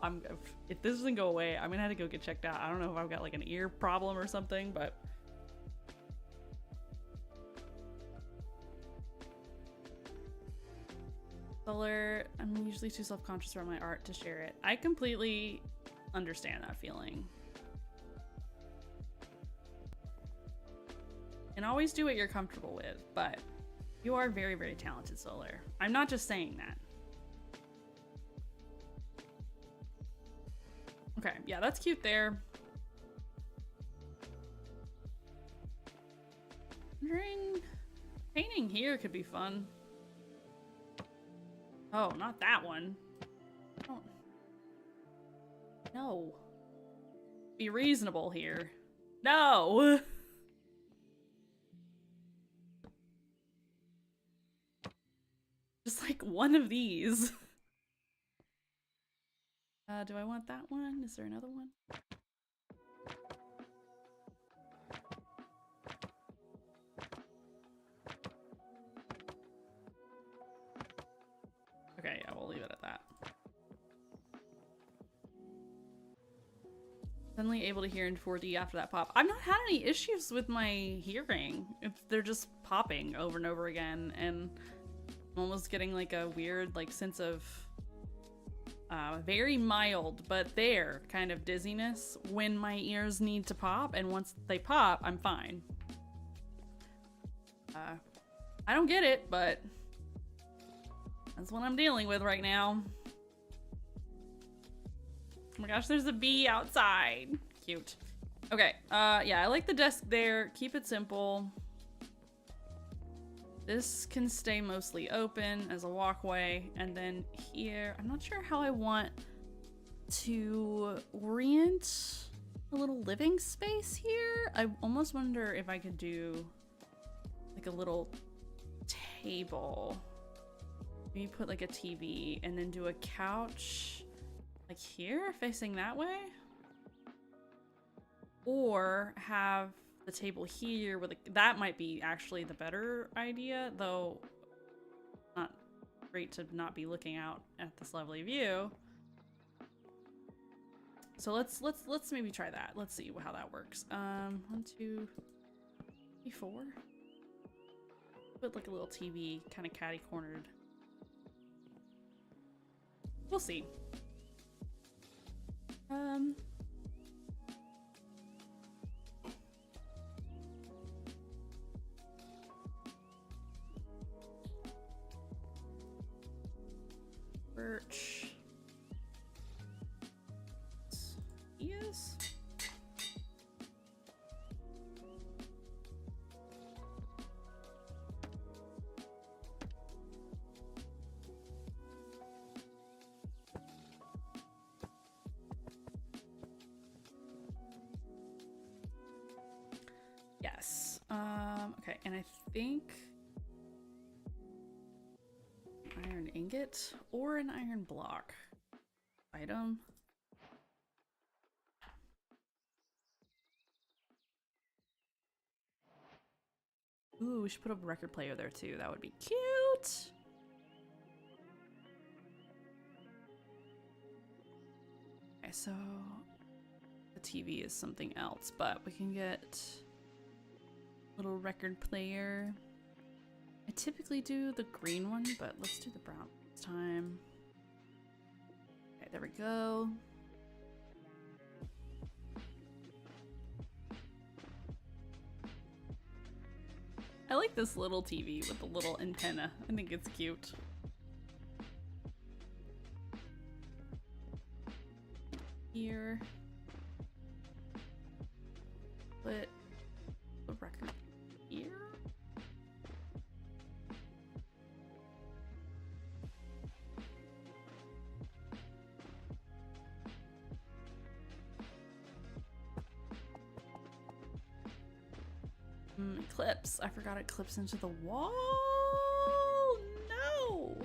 if this doesn't go away, I'm gonna have to go get checked out. I don't know if I've got like an ear problem or something, but. Solar, I'm usually too self-conscious around my art to share it. I completely understand that feeling. And always do what you're comfortable with, but you are very, very talented, Solar. I'm not just saying that. Okay, yeah, that's cute there. Painting here could be fun. Oh, not that one. Oh. No. Be reasonable here. No! Just like one of these. Do I want that one? Is there another one? Okay, yeah, we'll leave it at that. Suddenly able to hear in 4D after that pop. I've not had any issues with my hearing. They're just popping over and over again, and I'm almost getting like a weird like sense of very mild but there kind of dizziness when my ears need to pop, and once they pop, I'm fine. I don't get it, but that's what I'm dealing with right now. Oh my gosh, there's a bee outside. Cute. Okay, yeah, I like the desk there. Keep it simple. This can stay mostly open as a walkway, and then here, I'm not sure how I want to orient a little living space here. I almost wonder if I could do like a little table. Maybe put like a TV and then do a couch like here facing that way, or have the table here with that might be actually the better idea, though not great to not be looking out at this lovely view. So let's maybe try that. Let's see how that works. 1, 2, 3, 4. Put like a little TV kind of catty cornered. We'll see. Birch. Yes. Yes. Okay, and I think iron ingot or an iron block item. Ooh, we should put a record player there too. That would be cute. Okay, so the TV is something else, but we can get a little record player. I typically do the green one, but let's do the brown this time. Okay, there we go. I like this little TV with the little antenna. I think it's cute. Here. Put the record here. Clips. I forgot it clips into the wall. No.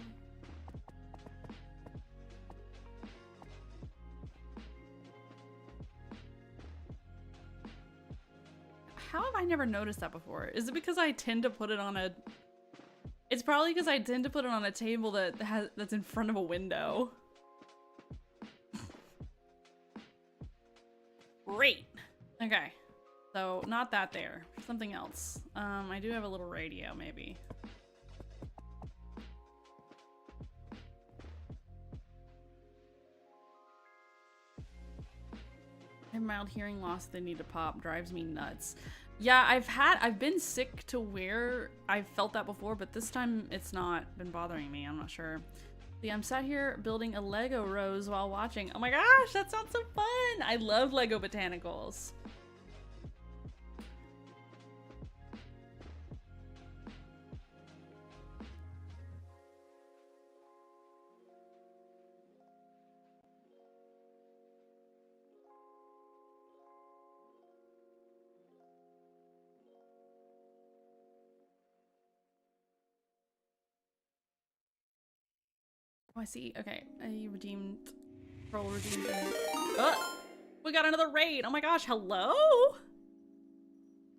How have I never noticed that before? Is it because I tend to put it on a... It's probably because I tend to put it on a table that's in front of a window. Great. Okay. So, not that there. Something else. I do have a little radio, maybe. I have mild hearing loss they need to pop. Drives me nuts. Yeah, I've been sick to where I've felt that before, but this time it's not been bothering me. I'm not sure. See, I'm sat here building a Lego rose while watching. Oh my gosh, that sounds so fun! I love Lego botanicals. Oh, I see. Okay, I redeemed. Troll redeemed. Oh, we got another raid. Oh my gosh, hello,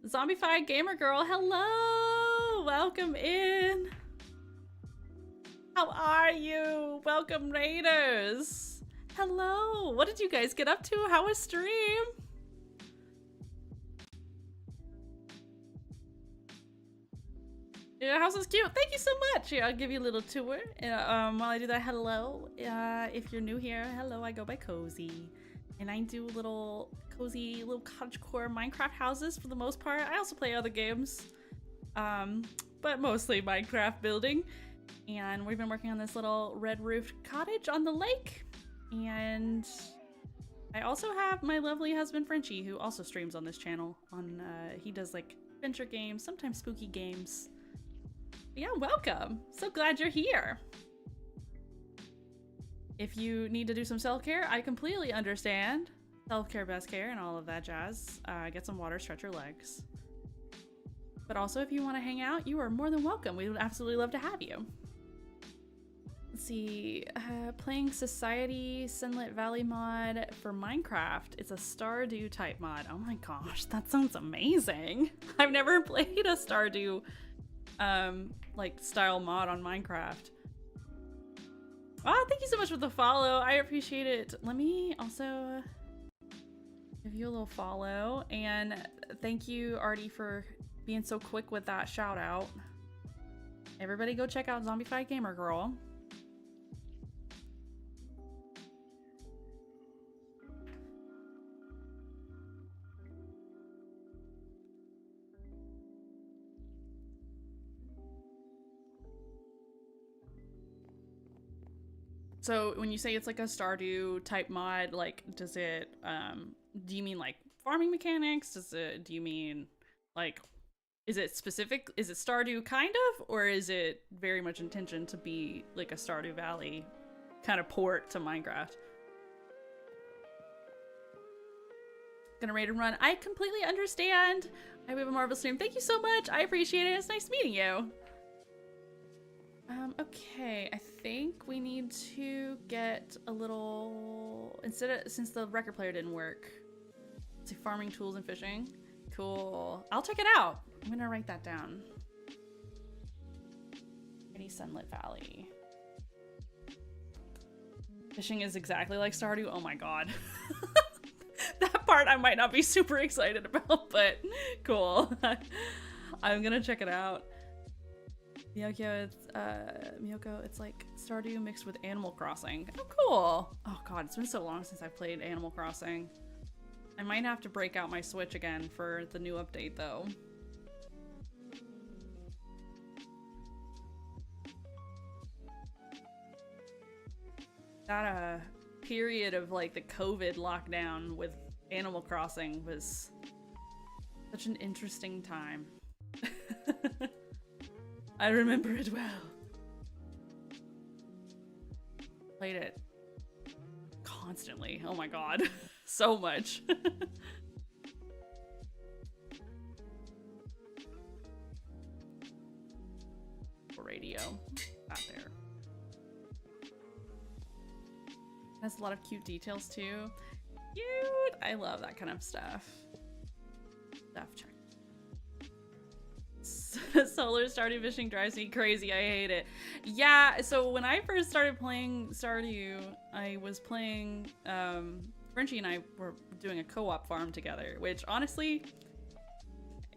Zombified Gamer Girl. Hello, welcome in. How are you? Welcome, raiders. Hello. What did you guys get up to? How was stream? Your house is cute. Thank you so much. Yeah, I'll give you a little tour. While I do that, hello. If you're new here, hello. I go by Cozy, and I do little cozy little cottagecore Minecraft houses for the most part. I also play other games, but mostly Minecraft building. And we've been working on this little red-roofed cottage on the lake. And I also have my lovely husband Frenchie, who also streams on this channel. He does like adventure games, sometimes spooky games. Yeah, welcome. So glad you're here. If you need to do some self-care, I completely understand. Self-care, best care, and all of that jazz. Get some water, stretch your legs. But also, if you want to hang out, you are more than welcome. We would absolutely love to have you. Let's see. Playing Society Sunlit Valley mod for Minecraft. It's a Stardew type mod. Oh my gosh, that sounds amazing. I've never played a Stardew like style mod on Minecraft. Ah, thank you so much for the follow. I appreciate it. Let me also give you a little follow. And thank you, Artie, for being so quick with that shout out. Everybody go check out Zombified Gamer Girl. So when you say it's like a Stardew type mod, like, does it, do you mean like farming mechanics? Do you mean like, is it specific? Is it Stardew kind of, or is it very much intentioned to be like a Stardew Valley kind of port to Minecraft? Gonna raid and run. I completely understand. I have a marvelous stream. Thank you so much. I appreciate it. It's nice meeting you. Okay, I think we need to get a little, since the record player didn't work, let's see, farming tools and fishing. Cool. I'll check it out. I'm gonna write that down. Any Sunlit Valley. Fishing is exactly like Stardew. Oh my god. That part I might not be super excited about, but cool. I'm gonna check it out. Miyoko, it's like Stardew mixed with Animal Crossing. Oh, cool. Oh god, it's been so long since I played Animal Crossing. I might have to break out my Switch again for the new update, though. That, period of, like, the COVID lockdown with Animal Crossing was such an interesting time. I remember it well. Played it constantly. Oh my god. So much. Radio. Out there. Has a lot of cute details too. Cute! I love that kind of stuff. Stuff check. Solar Stardew fishing drives me crazy. I hate it. Yeah, so when I first started playing Stardew, I was playing, Frenchie and I were doing a co-op farm together, which honestly,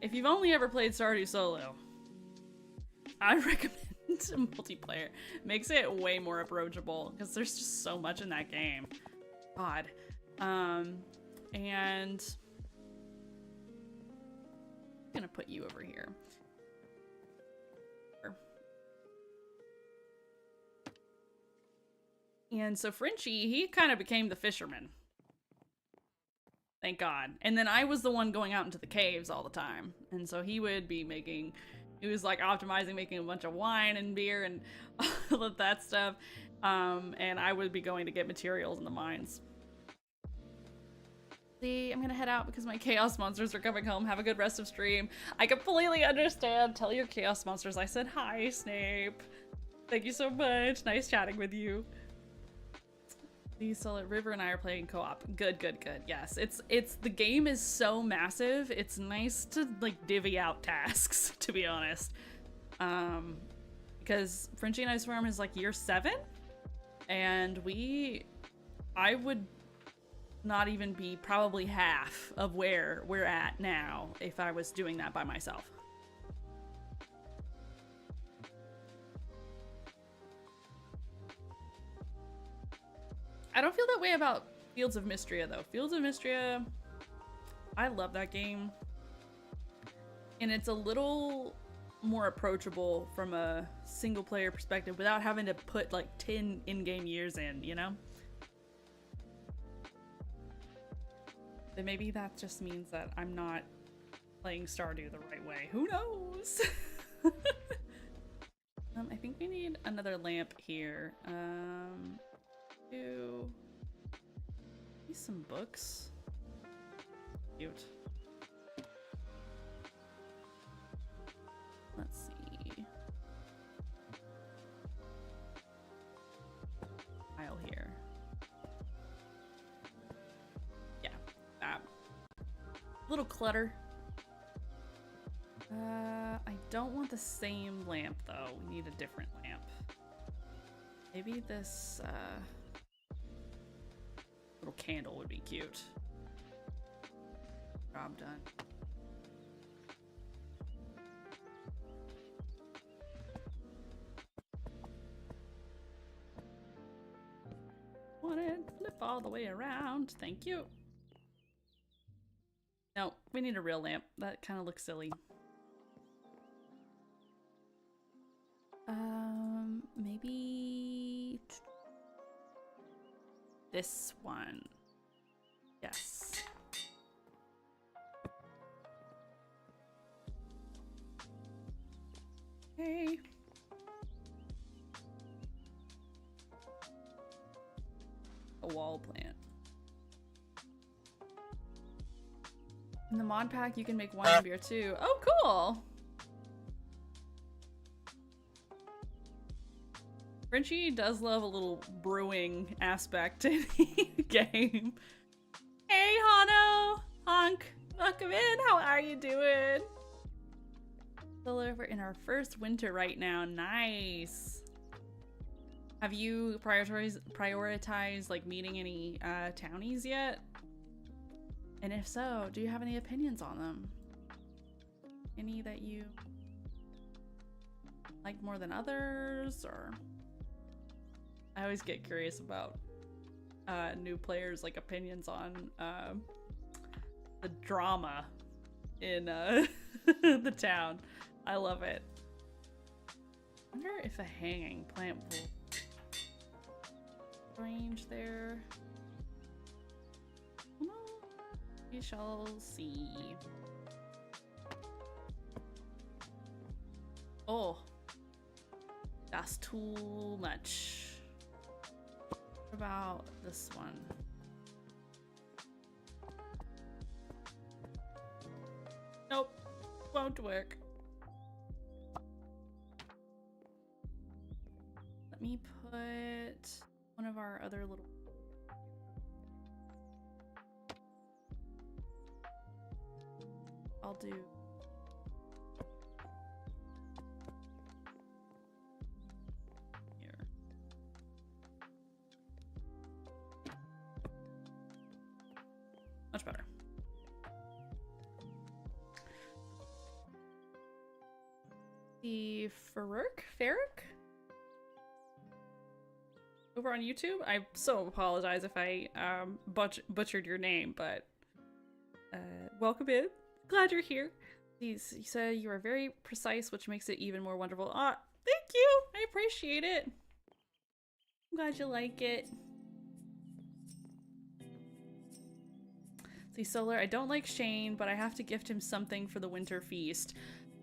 if you've only ever played Stardew solo, I recommend multiplayer. Makes it way more approachable because there's just so much in that game. God. And I'm gonna put you over here. And so Frenchie, he kind of became the fisherman. Thank God. And then I was the one going out into the caves all the time. And so he would be making, he was like optimizing, making a bunch of wine and beer and all of that stuff. And I would be going to get materials in the mines. See, I'm gonna head out because my chaos monsters are coming home. Have a good rest of stream. I completely understand. Tell your chaos monsters I said hi, Snape. Thank you so much. Nice chatting with you. So River and I are playing co-op. Good, good, good. Yes, it's the game is so massive. It's nice to like divvy out tasks, to be honest. Because Frenchie and I's farm is like year 7, and I would not even be probably half of where we're at now if I was doing that by myself. I don't feel that way about Fields of Mystria, though. Fields of Mystria, I love that game. And it's a little more approachable from a single player perspective without having to put like 10 in-game years in, you know? But maybe that just means that I'm not playing Stardew the right way. Who knows? I think we need another lamp here. Maybe some books. Cute. Let's see. Tile here. Yeah, that. Little clutter. I don't want the same lamp though. We need a different lamp. Maybe this little candle would be cute. Job done. Want it? Flip all the way around. Thank you. No, we need a real lamp. That kind of looks silly. Maybe this one. Yes. Okay. A wall plant. In the mod pack, you can make wine and beer too. Oh, cool! Frenchie does love a little brewing aspect in the game. Hey, Hano! Honk! Welcome in! How are you doing? Still over in our first winter right now. Nice! Have you prioritized like meeting any townies yet? And if so, do you have any opinions on them? Any that you like more than others, or? I always get curious about new players' like opinions on the drama in the town. I love it. I wonder if a hanging plant will range there. No, we shall see. Oh, that's too much. What about this one? Nope, won't work. Let me put one of our other little... I'll do... here. Much better. The Farruk? Over on YouTube? I so apologize if I butchered your name, but welcome in. Glad you're here. You said you are very precise, which makes it even more wonderful. Ah, thank you! I appreciate it. I'm glad you like it. See, Solar, I don't like Shane, but I have to gift him something for the winter feast.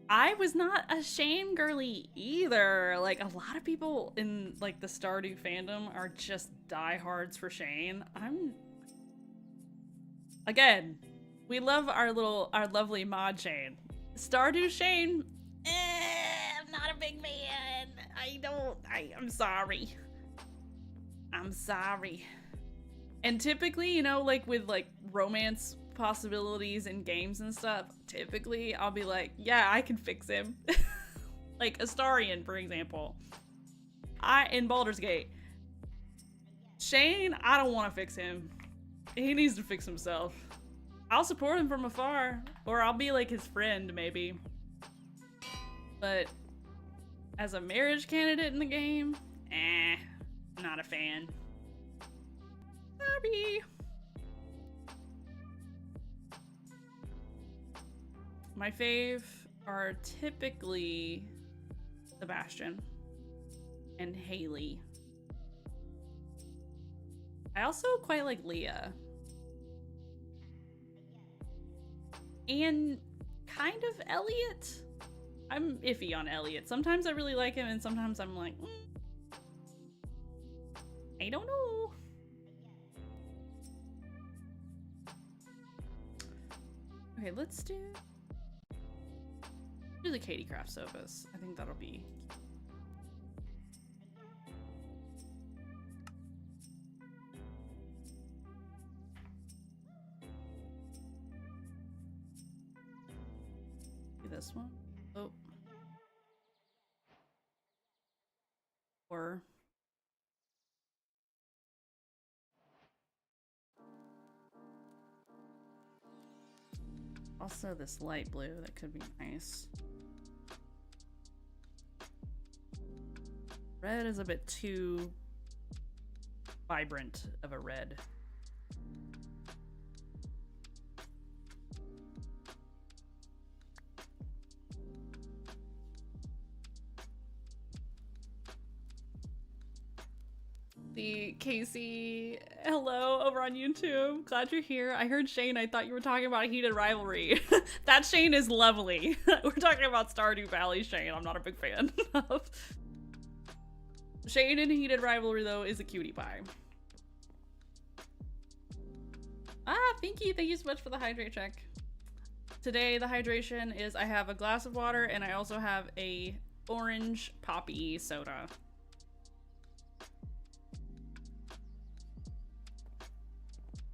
I was not a Shane girly either. Like, a lot of people in, like, the Stardew fandom are just diehards for Shane. Again, we love our lovely mod Shane. Stardew Shane, I'm not a big man. I'm sorry. I'm sorry. And typically, you know, like, with, like, romance possibilities in games and stuff, typically I'll be like, yeah, I can fix him. Like Astarion, for example. In Baldur's Gate, Shane, I don't want to fix him. He needs to fix himself. I'll support him from afar, or I'll be like his friend maybe. But as a marriage candidate in the game, not a fan. Sorry. My fave are typically Sebastian and Haley. I also quite like Leah. And kind of Elliot. I'm iffy on Elliot. Sometimes I really like him and sometimes I'm like, I don't know. Okay, let's do the Katie Craft sofas. I think that'll be this one. Oh. Or Also this light blue, that could be nice. Red is a bit too vibrant of a red. The Casey, hello over on YouTube. Glad you're here. I heard Shane. I thought you were talking about Heated Rivalry. That Shane is lovely. We're talking about Stardew Valley Shane. I'm not a big fan of. Shane in Heated Rivalry though is a cutie pie. Ah, Pinky, thank you so much for the hydrate check. Today the hydration is I have a glass of water and I also have a orange poppy soda.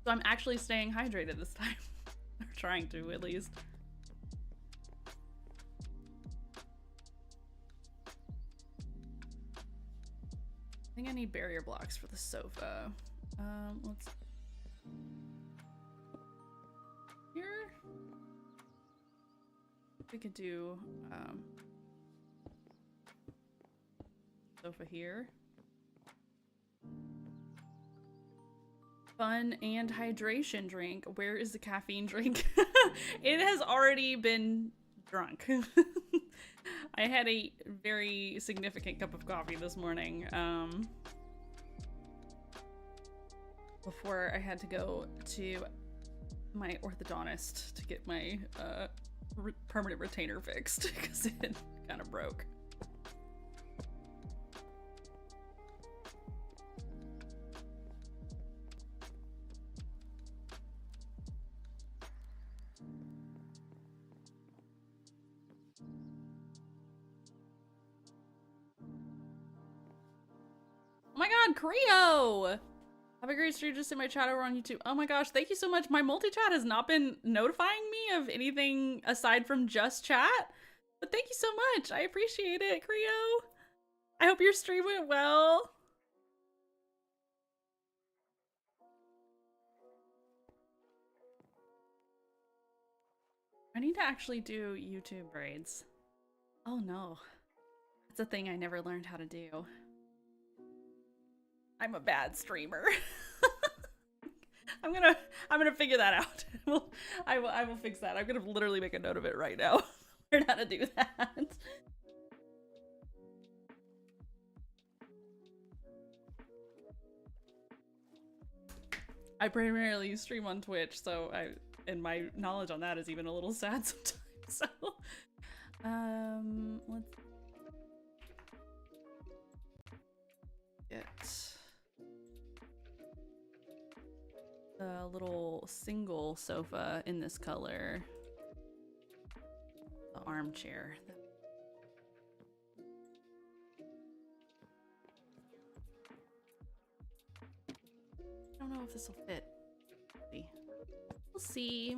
So I'm actually staying hydrated this time. Or trying to, at least. I think I need barrier blocks for the sofa. Let's... Here? We could do, sofa here. Fun and hydration drink. Where is the caffeine drink? It has already been drunk. I had a very significant cup of coffee this morning before I had to go to my orthodontist to get my permanent retainer fixed because it kind of broke. Oh my god, Creo! Have a great stream just in my chat over on YouTube. Oh my gosh, thank you so much. My multi-chat has not been notifying me of anything aside from just chat. But thank you so much. I appreciate it, Creo. I hope your stream went well. I need to actually do YouTube braids. Oh no. That's a thing I never learned how to do. I'm a bad streamer. I'm gonna figure that out. I will fix that. I'm gonna literally make a note of it right now. Learn how to do that. I primarily stream on Twitch, so and my knowledge on that is even a little sad sometimes. So, let's get a little single sofa in this color. The armchair. I don't know if this will fit. We'll see.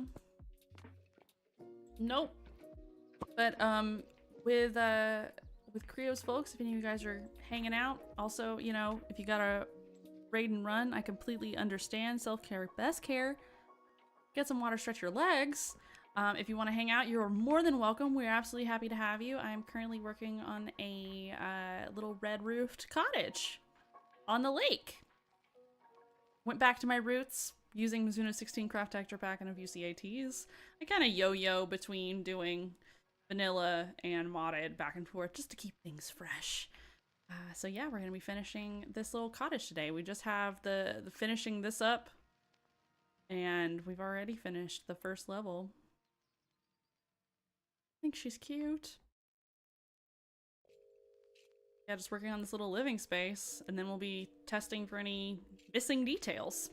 Nope. But with Creo's folks, if any of you guys are hanging out, also, you know, if you gotta raid and run, I completely understand. Self-care, best care. Get some water, stretch your legs. If you want to hang out, you're more than welcome. We're absolutely happy to have you. I'm currently working on a little red-roofed cottage on the lake. Went back to my roots using Mizuno 16 Craft Texture Pack and a few CATs. I kind of yo-yo between doing vanilla and modded back and forth just to keep things fresh. So yeah, we're going to be finishing this little cottage today. We just have the finishing this up, and we've already finished the first level. I think she's cute. Yeah, just working on this little living space, and then we'll be testing for any missing details.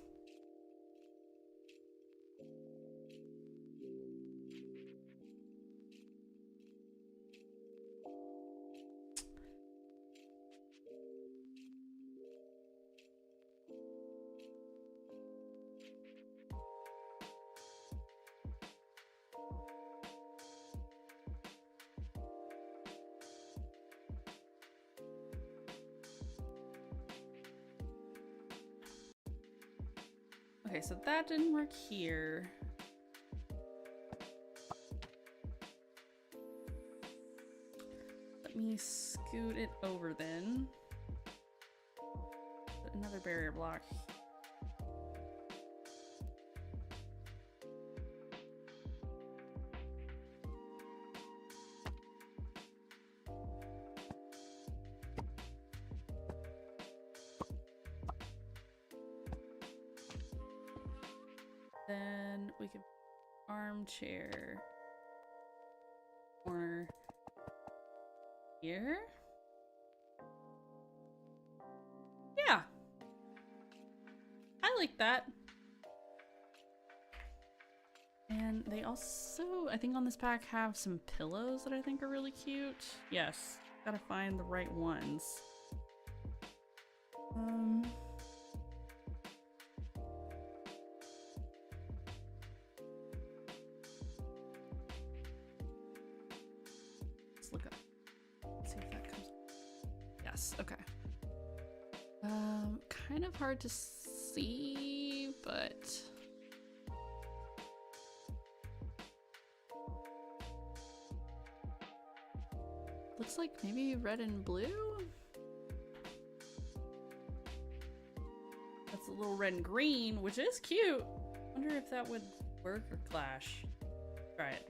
Okay, so that didn't work here. me scoot it over then. Put another barrier block. Then we can armchair corner here. Yeah, I like that. And they also, I think on this pack, have some pillows that I think are really cute. Yes, gotta find the right ones. Let's look up. Let's see if that comes up. Yes, okay. Kind of hard to see, but looks like maybe red and blue? That's a little red and green, which is cute. Wonder if that would work or clash. Try it.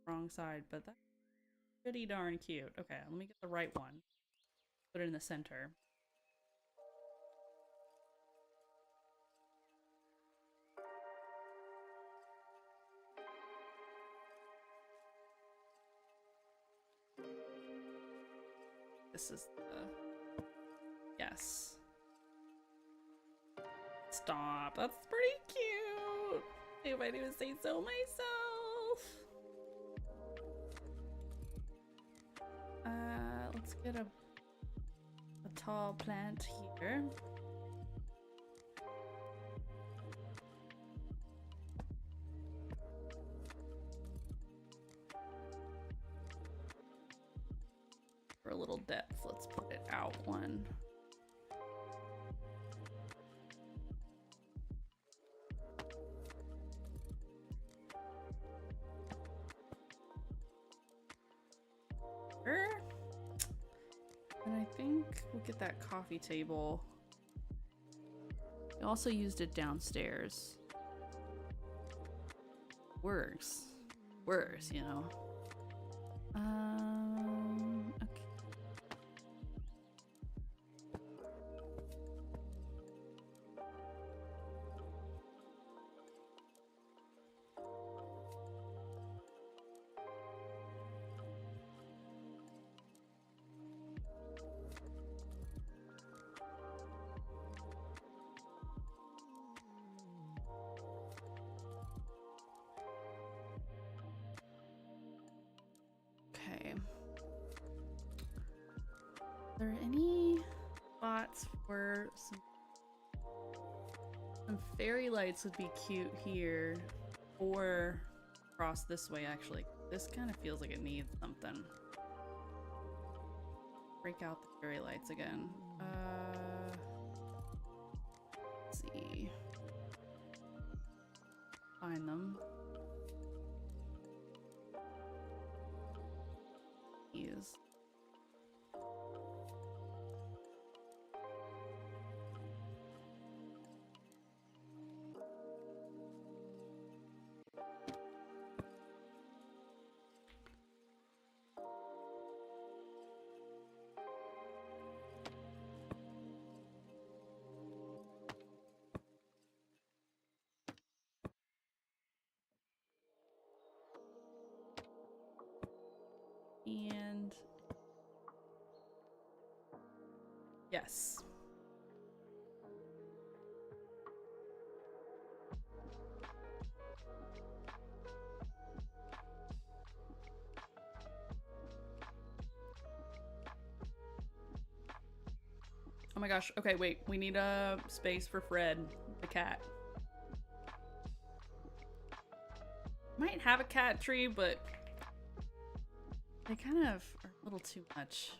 Wrong side, but that's pretty darn cute. Okay, let me get the right one. Put it in the center. This is the... Yes. Stop. That's pretty cute. If I do say so myself. Let's get a tall plant here. For a little depth, let's put it out one. And I think we'll get that coffee table. We also used it downstairs. Works, you know. Okay. Okay. Are there any spots where some fairy lights would be cute here, or across this way? Actually, this kind of feels like it needs something. Break out the fairy lights again. Let's see. Find them. Use. And yes. Oh my gosh. Okay, wait. We need a space for Fred, the cat. Might have a cat tree, but they kind of are a little too much.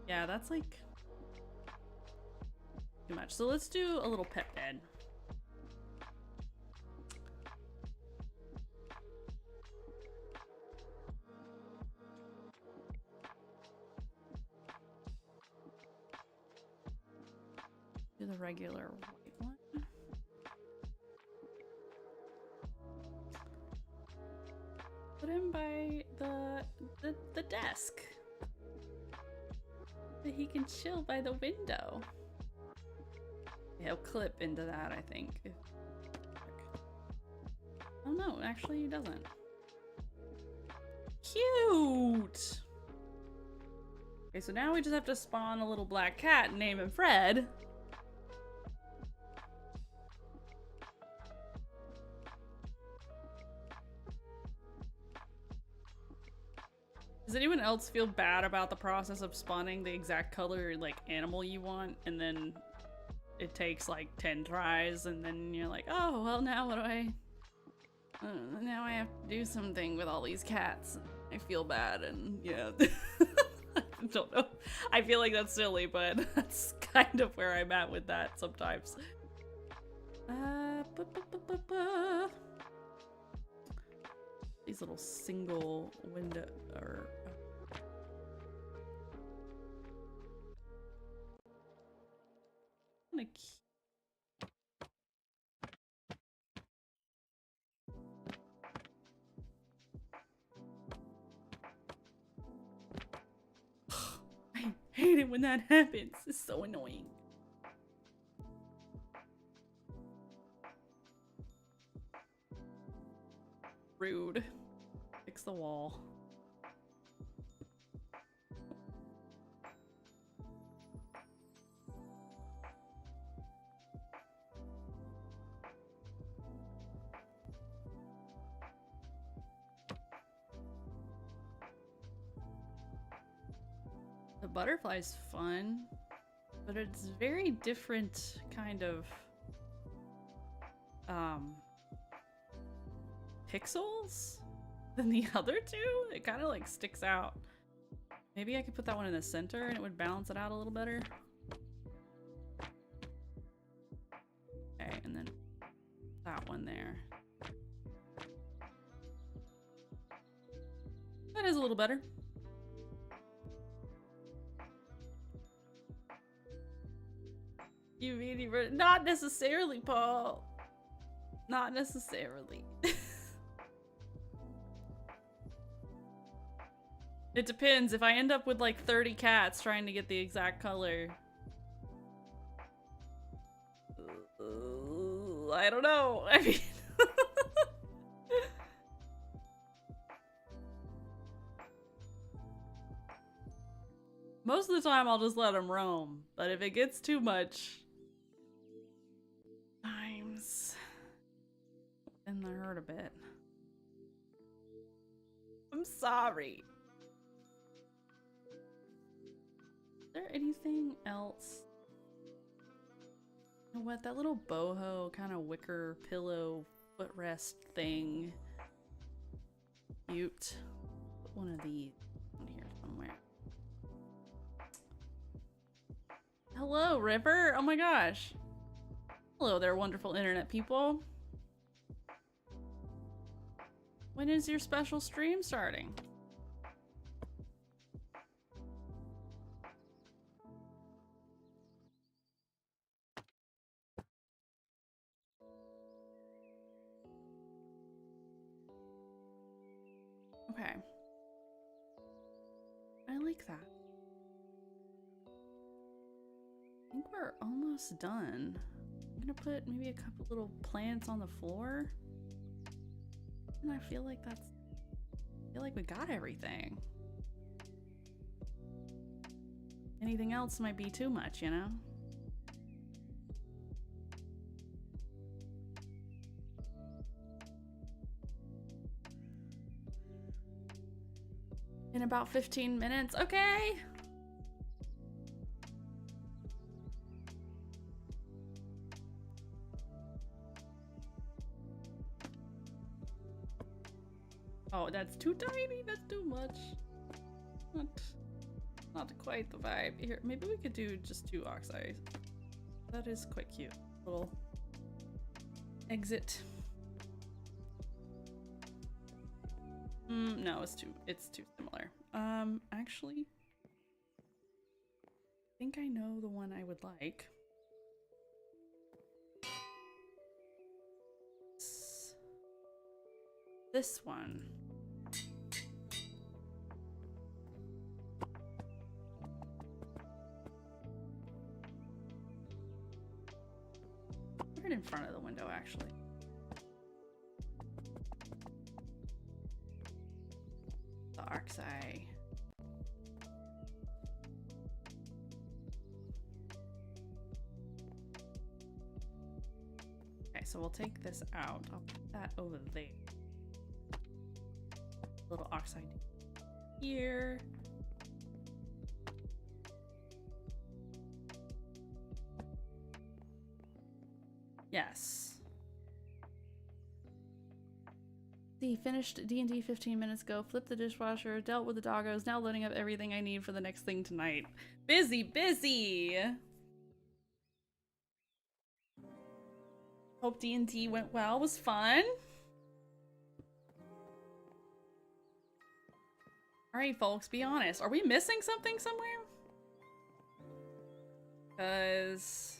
Yeah, that's like too much. So let's do a little pet bed. Do the regular white one. Put him by the desk. So he can chill by the window. He'll clip into that, I think. Oh no, actually he doesn't. Cute! Okay, so now we just have to spawn a little black cat and name him Fred. Does anyone else feel bad about the process of spawning the exact color, like, animal you want, and then it takes like 10 tries, and then you're like, oh, well, now what do now I have to do something with all these cats. I feel bad, and yeah. I don't know. I feel like that's silly, but that's kind of where I'm at with that sometimes. These little single window or kind of cute. I hate it when that happens. It's so annoying. Rude. Fix the wall. The butterfly's fun, but it's very different kind of pixels than the other two. It kind of like sticks out. Maybe I could put that one in the center and it would balance it out a little better. Okay, and then that one there. That is a little better. You really not necessarily, Paul. Not necessarily. It depends. If I end up with like 30 cats trying to get the exact color, I don't know. I mean, most of the time I'll just let them roam, but if it gets too much, then they hurt a bit. I'm sorry. Is there anything else? You know what? That little boho kind of wicker pillow footrest thing. Cute. Put one of these in here somewhere. Hello, River. Oh my gosh. Hello there, wonderful internet people. When is your special stream starting? Okay. I like that. I think we're almost done. I'm gonna put maybe a couple little plants on the floor. And I feel like we got everything. Anything else might be too much, you know? In about 15 minutes, okay. Oh, that's too tiny. That's too much. Not quite the vibe. Here, maybe we could do just 2 oxeyes. That is quite cute. Little exit. No, it's too similar. Actually, I think I know the one I would like. this one. Put it in front of the window, actually. The arc's eye. Okay, so we'll take this out. I'll put that over there. Little oxide here. Yes. See, finished D&D 15 minutes ago, flipped the dishwasher, dealt with the doggos, now loading up everything I need for the next thing tonight. Busy, busy! Hope D&D went well, was fun. Alright folks, be honest. Are we missing something somewhere? Because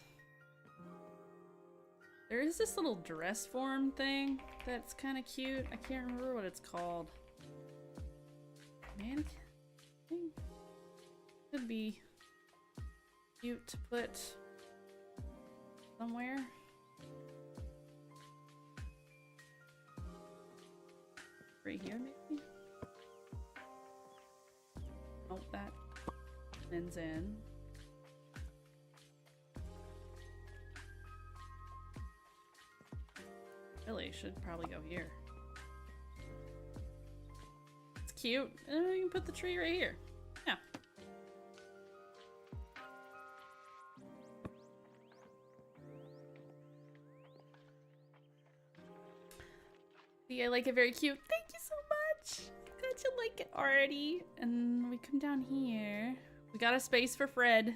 there is this little dress form thing that's kind of cute. I can't remember what it's called. Mannequin thing? Could be cute to put somewhere. Right here, maybe? Oh, that ends in. Really, should probably go here. It's cute. You can put the tree right here. Yeah. See, I like it very cute. Thank you so much. Glad you like it already. And we come down here. We got a space for Fred.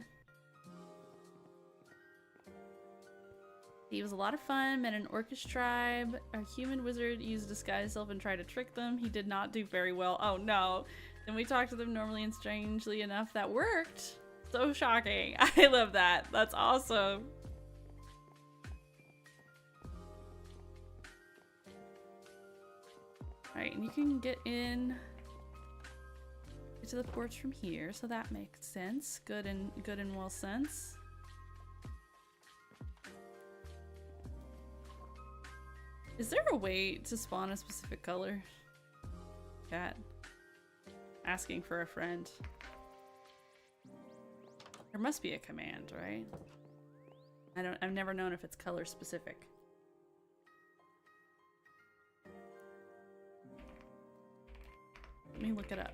He was a lot of fun, met an orcish tribe. Our human wizard used a disguise self and tried to trick them. He did not do very well. Oh no. Then we talked to them normally, and strangely enough, that worked. So shocking. I love that. That's awesome. Alright, and you can get in to the porch from here, so that makes sense. Good and well sense. Is there a way to spawn a specific color? Cat. Asking for a friend. There must be a command, right? I've never known if it's color specific. Let me look it up.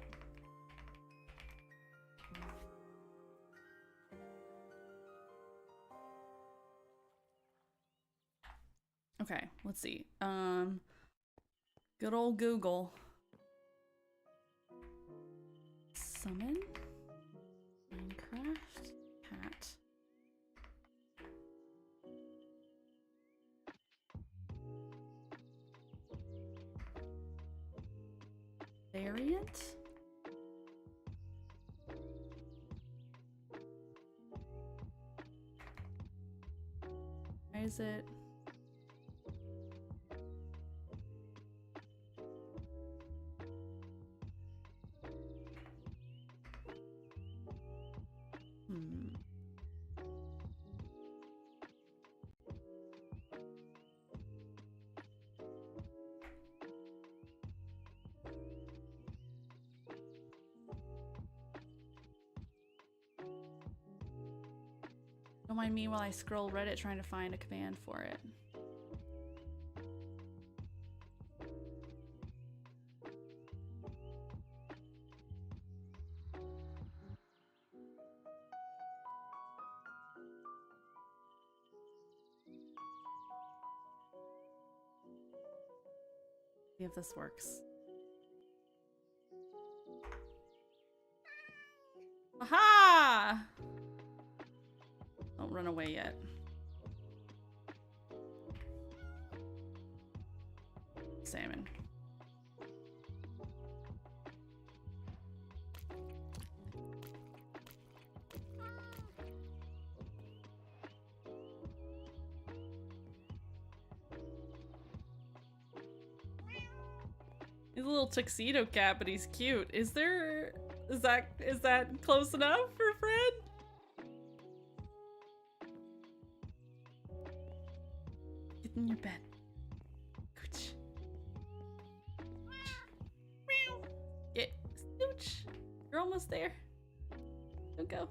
Okay, let's see. Good old Google. Summon? Minecraft? Cat. Variant? Why is it? Don't mind me while I scroll Reddit trying to find a command for it. See if this works. Aha! Don't run away yet. Salmon. He's a little tuxedo cat, but he's cute. Is that close enough for Fred? Get in your bed. Cooch. Get Stooch. You're almost there. Don't go.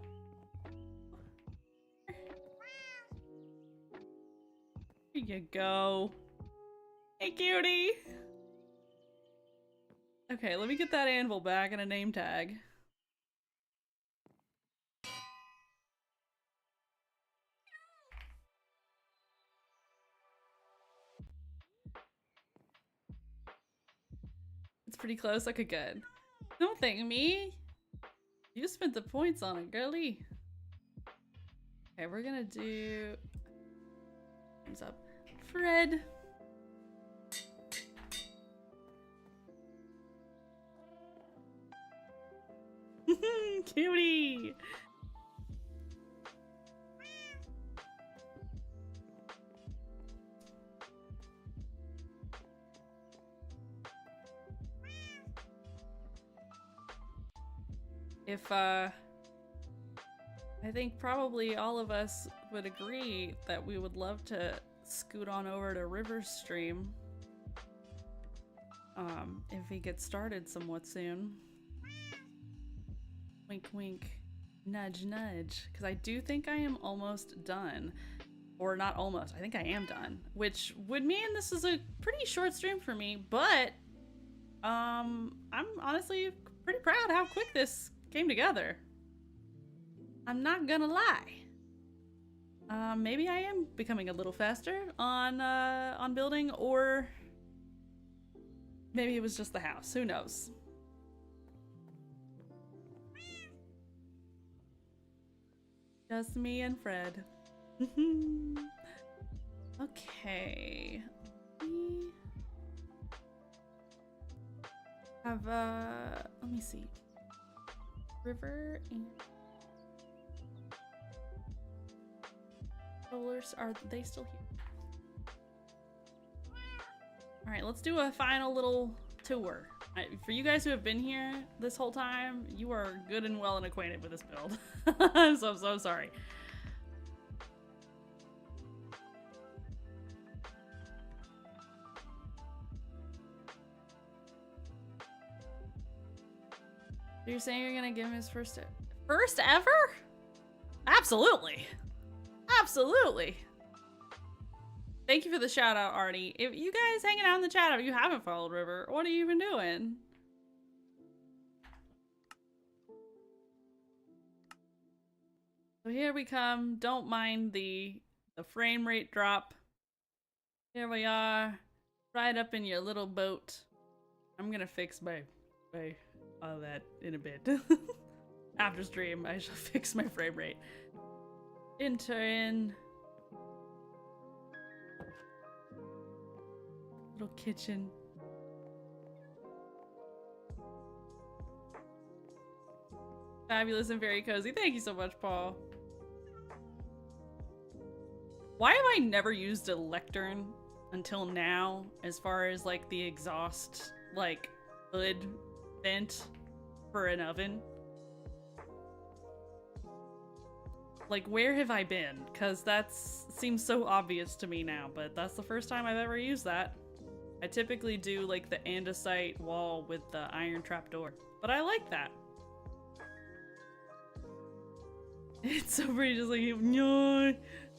Here you go. Hey, cutie. Okay, let me get that anvil back and a name tag. It's pretty close. Okay, good. Don't thank me. You spent the points on it, girly. Okay, we're gonna do... Thumbs up. Fred. Cutie. If I think probably all of us would agree that we would love to scoot on over to River Stream if he gets started somewhat soon. Wink wink, nudge nudge, because I do think I am almost done. Or not almost, I think I am done, which would mean this is a pretty short stream for me, but I'm honestly pretty proud how quick this came together. I'm not gonna lie. Maybe I am becoming a little faster on building, or maybe it was just the house. Who knows? Just me and Fred. Okay. We have let me see. River and rollers, are they still here? All right, let's do a final little tour. For you guys who have been here this whole time, you are good and well and acquainted with this build. So I'm so sorry. You're saying you're gonna give him his first ever? Absolutely. Absolutely. Thank you for the shout out, Artie. If you guys hanging out in the chat, if you haven't followed River, what are you even doing? So here we come. Don't mind the frame rate drop. Here we are, right up in your little boat. I'm gonna fix my all that in a bit. After stream, I shall fix my frame rate. Enter in. Little kitchen. Fabulous and very cozy. Thank you so much, Paul. Why have I never used a lectern until now, as far as like the exhaust, like hood vent for an oven? Like, where have I been? Because that seems so obvious to me now, but that's the first time I've ever used that. I typically do like the andesite wall with the iron trapdoor, but I like that. It's so pretty, just like,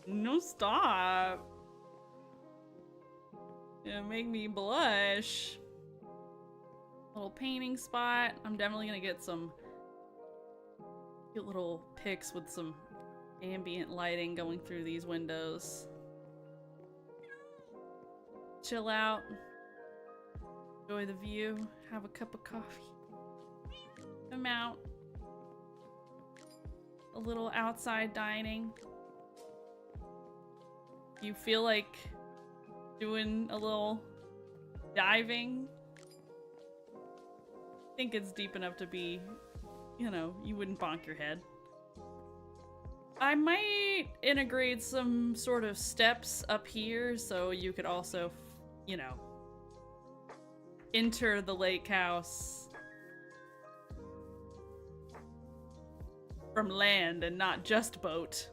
no, stop. It'll make me blush. Little painting spot. I'm definitely gonna get some cute little pics with some ambient lighting going through these windows. Chill out. Enjoy the view. Have a cup of coffee. Come out. A little outside dining. You feel like doing a little diving? I think it's deep enough to be, you know, you wouldn't bonk your head. I might integrate some sort of steps up here so you could also, you know, enter the lake house from land and not just boat.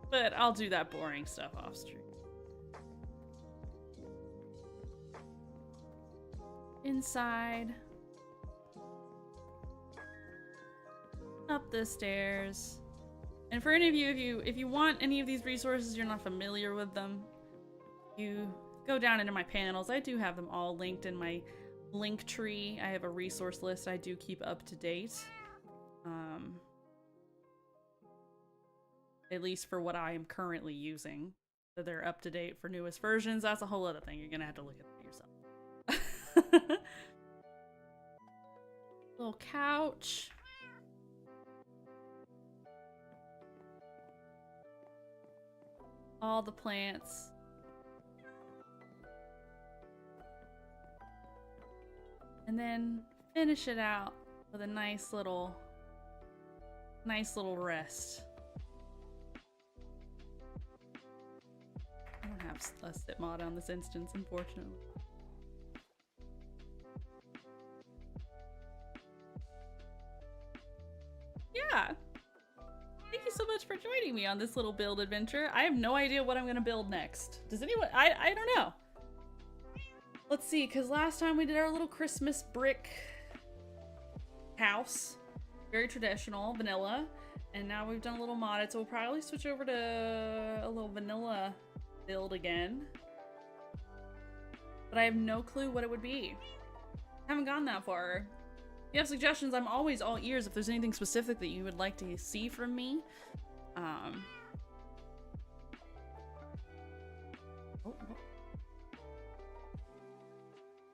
But I'll do that boring stuff off stream. Inside. Up the stairs. And for any of you, if you want any of these resources, you're not familiar with them, you go down into my panels. I do have them all linked in my link tree. I have a resource list I do keep up to date. At least for what I am currently using. So they're up to date for newest versions. That's a whole other thing. You're gonna have to look at it yourself. Little couch. All the plants. And then finish it out with a nice little rest. I don't have a sit mod on this instance, unfortunately. Yeah. Thank you so much for joining me on this little build adventure. I have no idea what I'm gonna build next. Does anyone? I don't know. Let's see, because last time we did our little Christmas brick house. Very traditional, vanilla. And now we've done a little modded, so we'll probably switch over to a little vanilla build again. But I have no clue what it would be. Haven't gone that far. If you have suggestions, I'm always all ears if there's anything specific that you would like to see from me.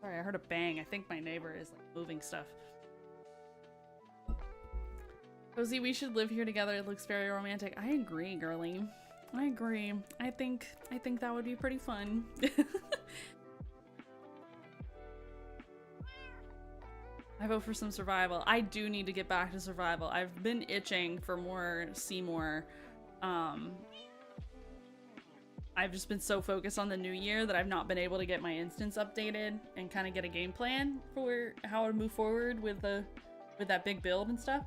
Sorry, I heard a bang. I think my neighbor is like moving stuff. Cozy, we should live here together. It looks very romantic. I agree, girly. I agree. I think that would be pretty fun. I vote for some survival. I do need to get back to survival. I've been itching for more Seymour. I've just been so focused on the new year that I've not been able to get my instance updated and kind of get a game plan for how to move forward with that big build and stuff.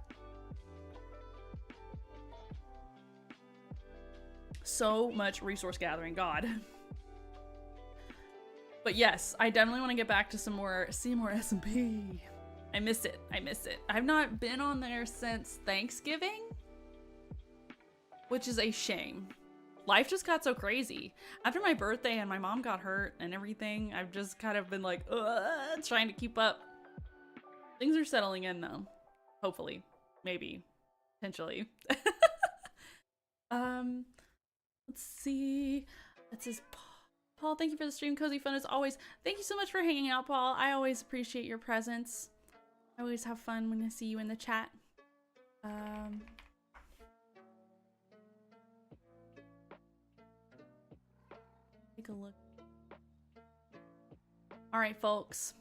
So much resource gathering, God. But yes, I definitely want to get back to some more Seymour SMP. I miss it. I miss it. I've not been on there since Thanksgiving, which is a shame. Life just got so crazy. After my birthday and my mom got hurt and everything, I've just kind of been like, trying to keep up. Things are settling in though. Hopefully. Maybe. Potentially. Let's see. That says Paul, thank you for the stream. Cozy fun as always. Thank you so much for hanging out, Paul. I always appreciate your presence. I always have fun when I see you in the chat. Take a look. All right, folks.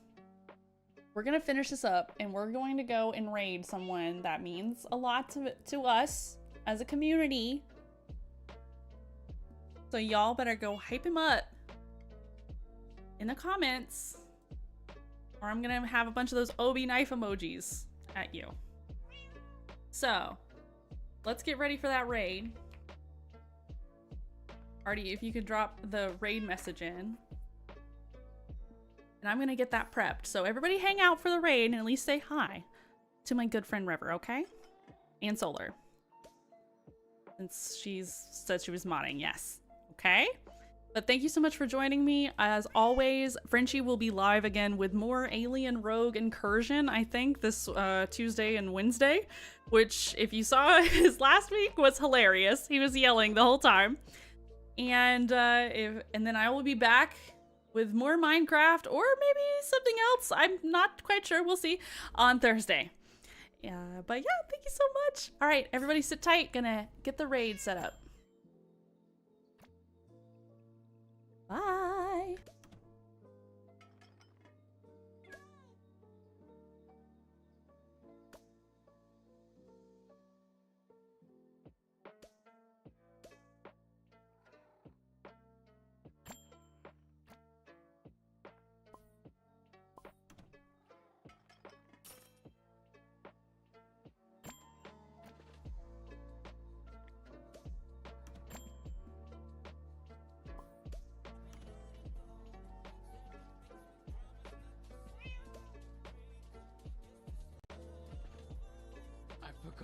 We're gonna finish this up and we're going to go and raid someone that means a lot to us as a community. So y'all better go hype him up in the comments or I'm gonna have a bunch of those Obi knife emojis at you. So let's get ready for that raid. Artie, if you could drop the raid message in. And I'm gonna get that prepped. So everybody hang out for the raid and at least say hi to my good friend River, okay? And Solar. Since she's said she was modding, yes. Okay? But thank you so much for joining me. As always, Frenchie will be live again with more Alien Rogue Incursion, I think, this Tuesday and Wednesday. Which, if you saw his last week, was hilarious. He was yelling the whole time. And then I will be back with more Minecraft or maybe something else. I'm not quite sure. We'll see on Thursday. But yeah, thank you so much. All right, everybody sit tight. Gonna get the raid set up. Bye.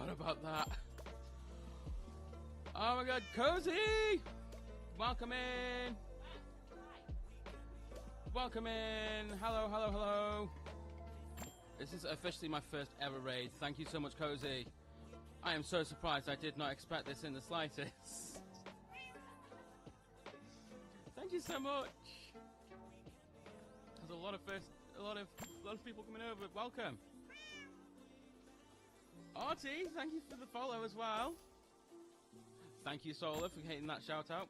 forgot about that. Oh my god, Cozy! Welcome in! Welcome in! Hello, hello, hello! This is officially my first ever raid. Thank you so much, Cozy. I am so surprised. I did not expect this in the slightest. Thank you so much. There's a lot of people coming over. Welcome. Artie, thank you for the follow as well. Thank you, Solar, for hitting that shout out.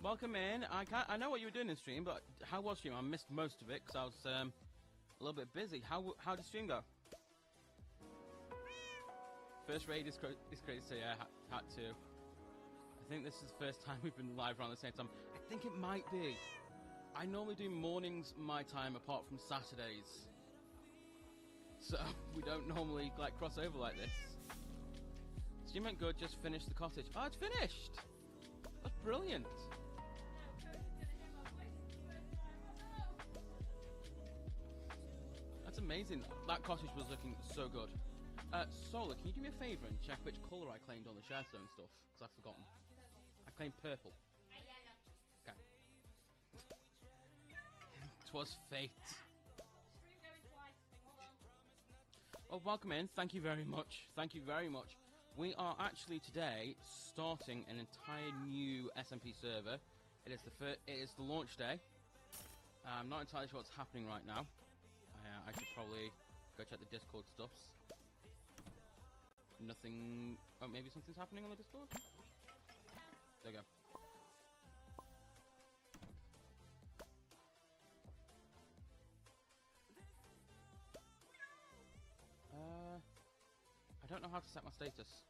Welcome in. I know what you were doing in stream, but how was stream? I missed most of it because I was a little bit busy. How did stream go? First raid is crazy, so yeah, had to. I think this is the first time we've been live around the same time. I think it might be. I normally do mornings my time apart from Saturdays. So we don't normally like cross over like this. Stream went good, just finished the cottage. Oh, it's finished! That's brilliant. That's amazing. That cottage was looking so good. Solar, can you do me a favour and check which colour I claimed on the Sharestone stuff? Because I've forgotten. I claimed purple. Okay. 'Twas fate. Well, welcome in. Thank you very much. Thank you very much. We are actually today starting an entire new SMP server. It is the launch day. I'm not entirely sure what's happening right now. I should probably go check the Discord stuffs. Nothing. Oh, maybe something's happening on the Discord? There you go. I don't know how to set my status.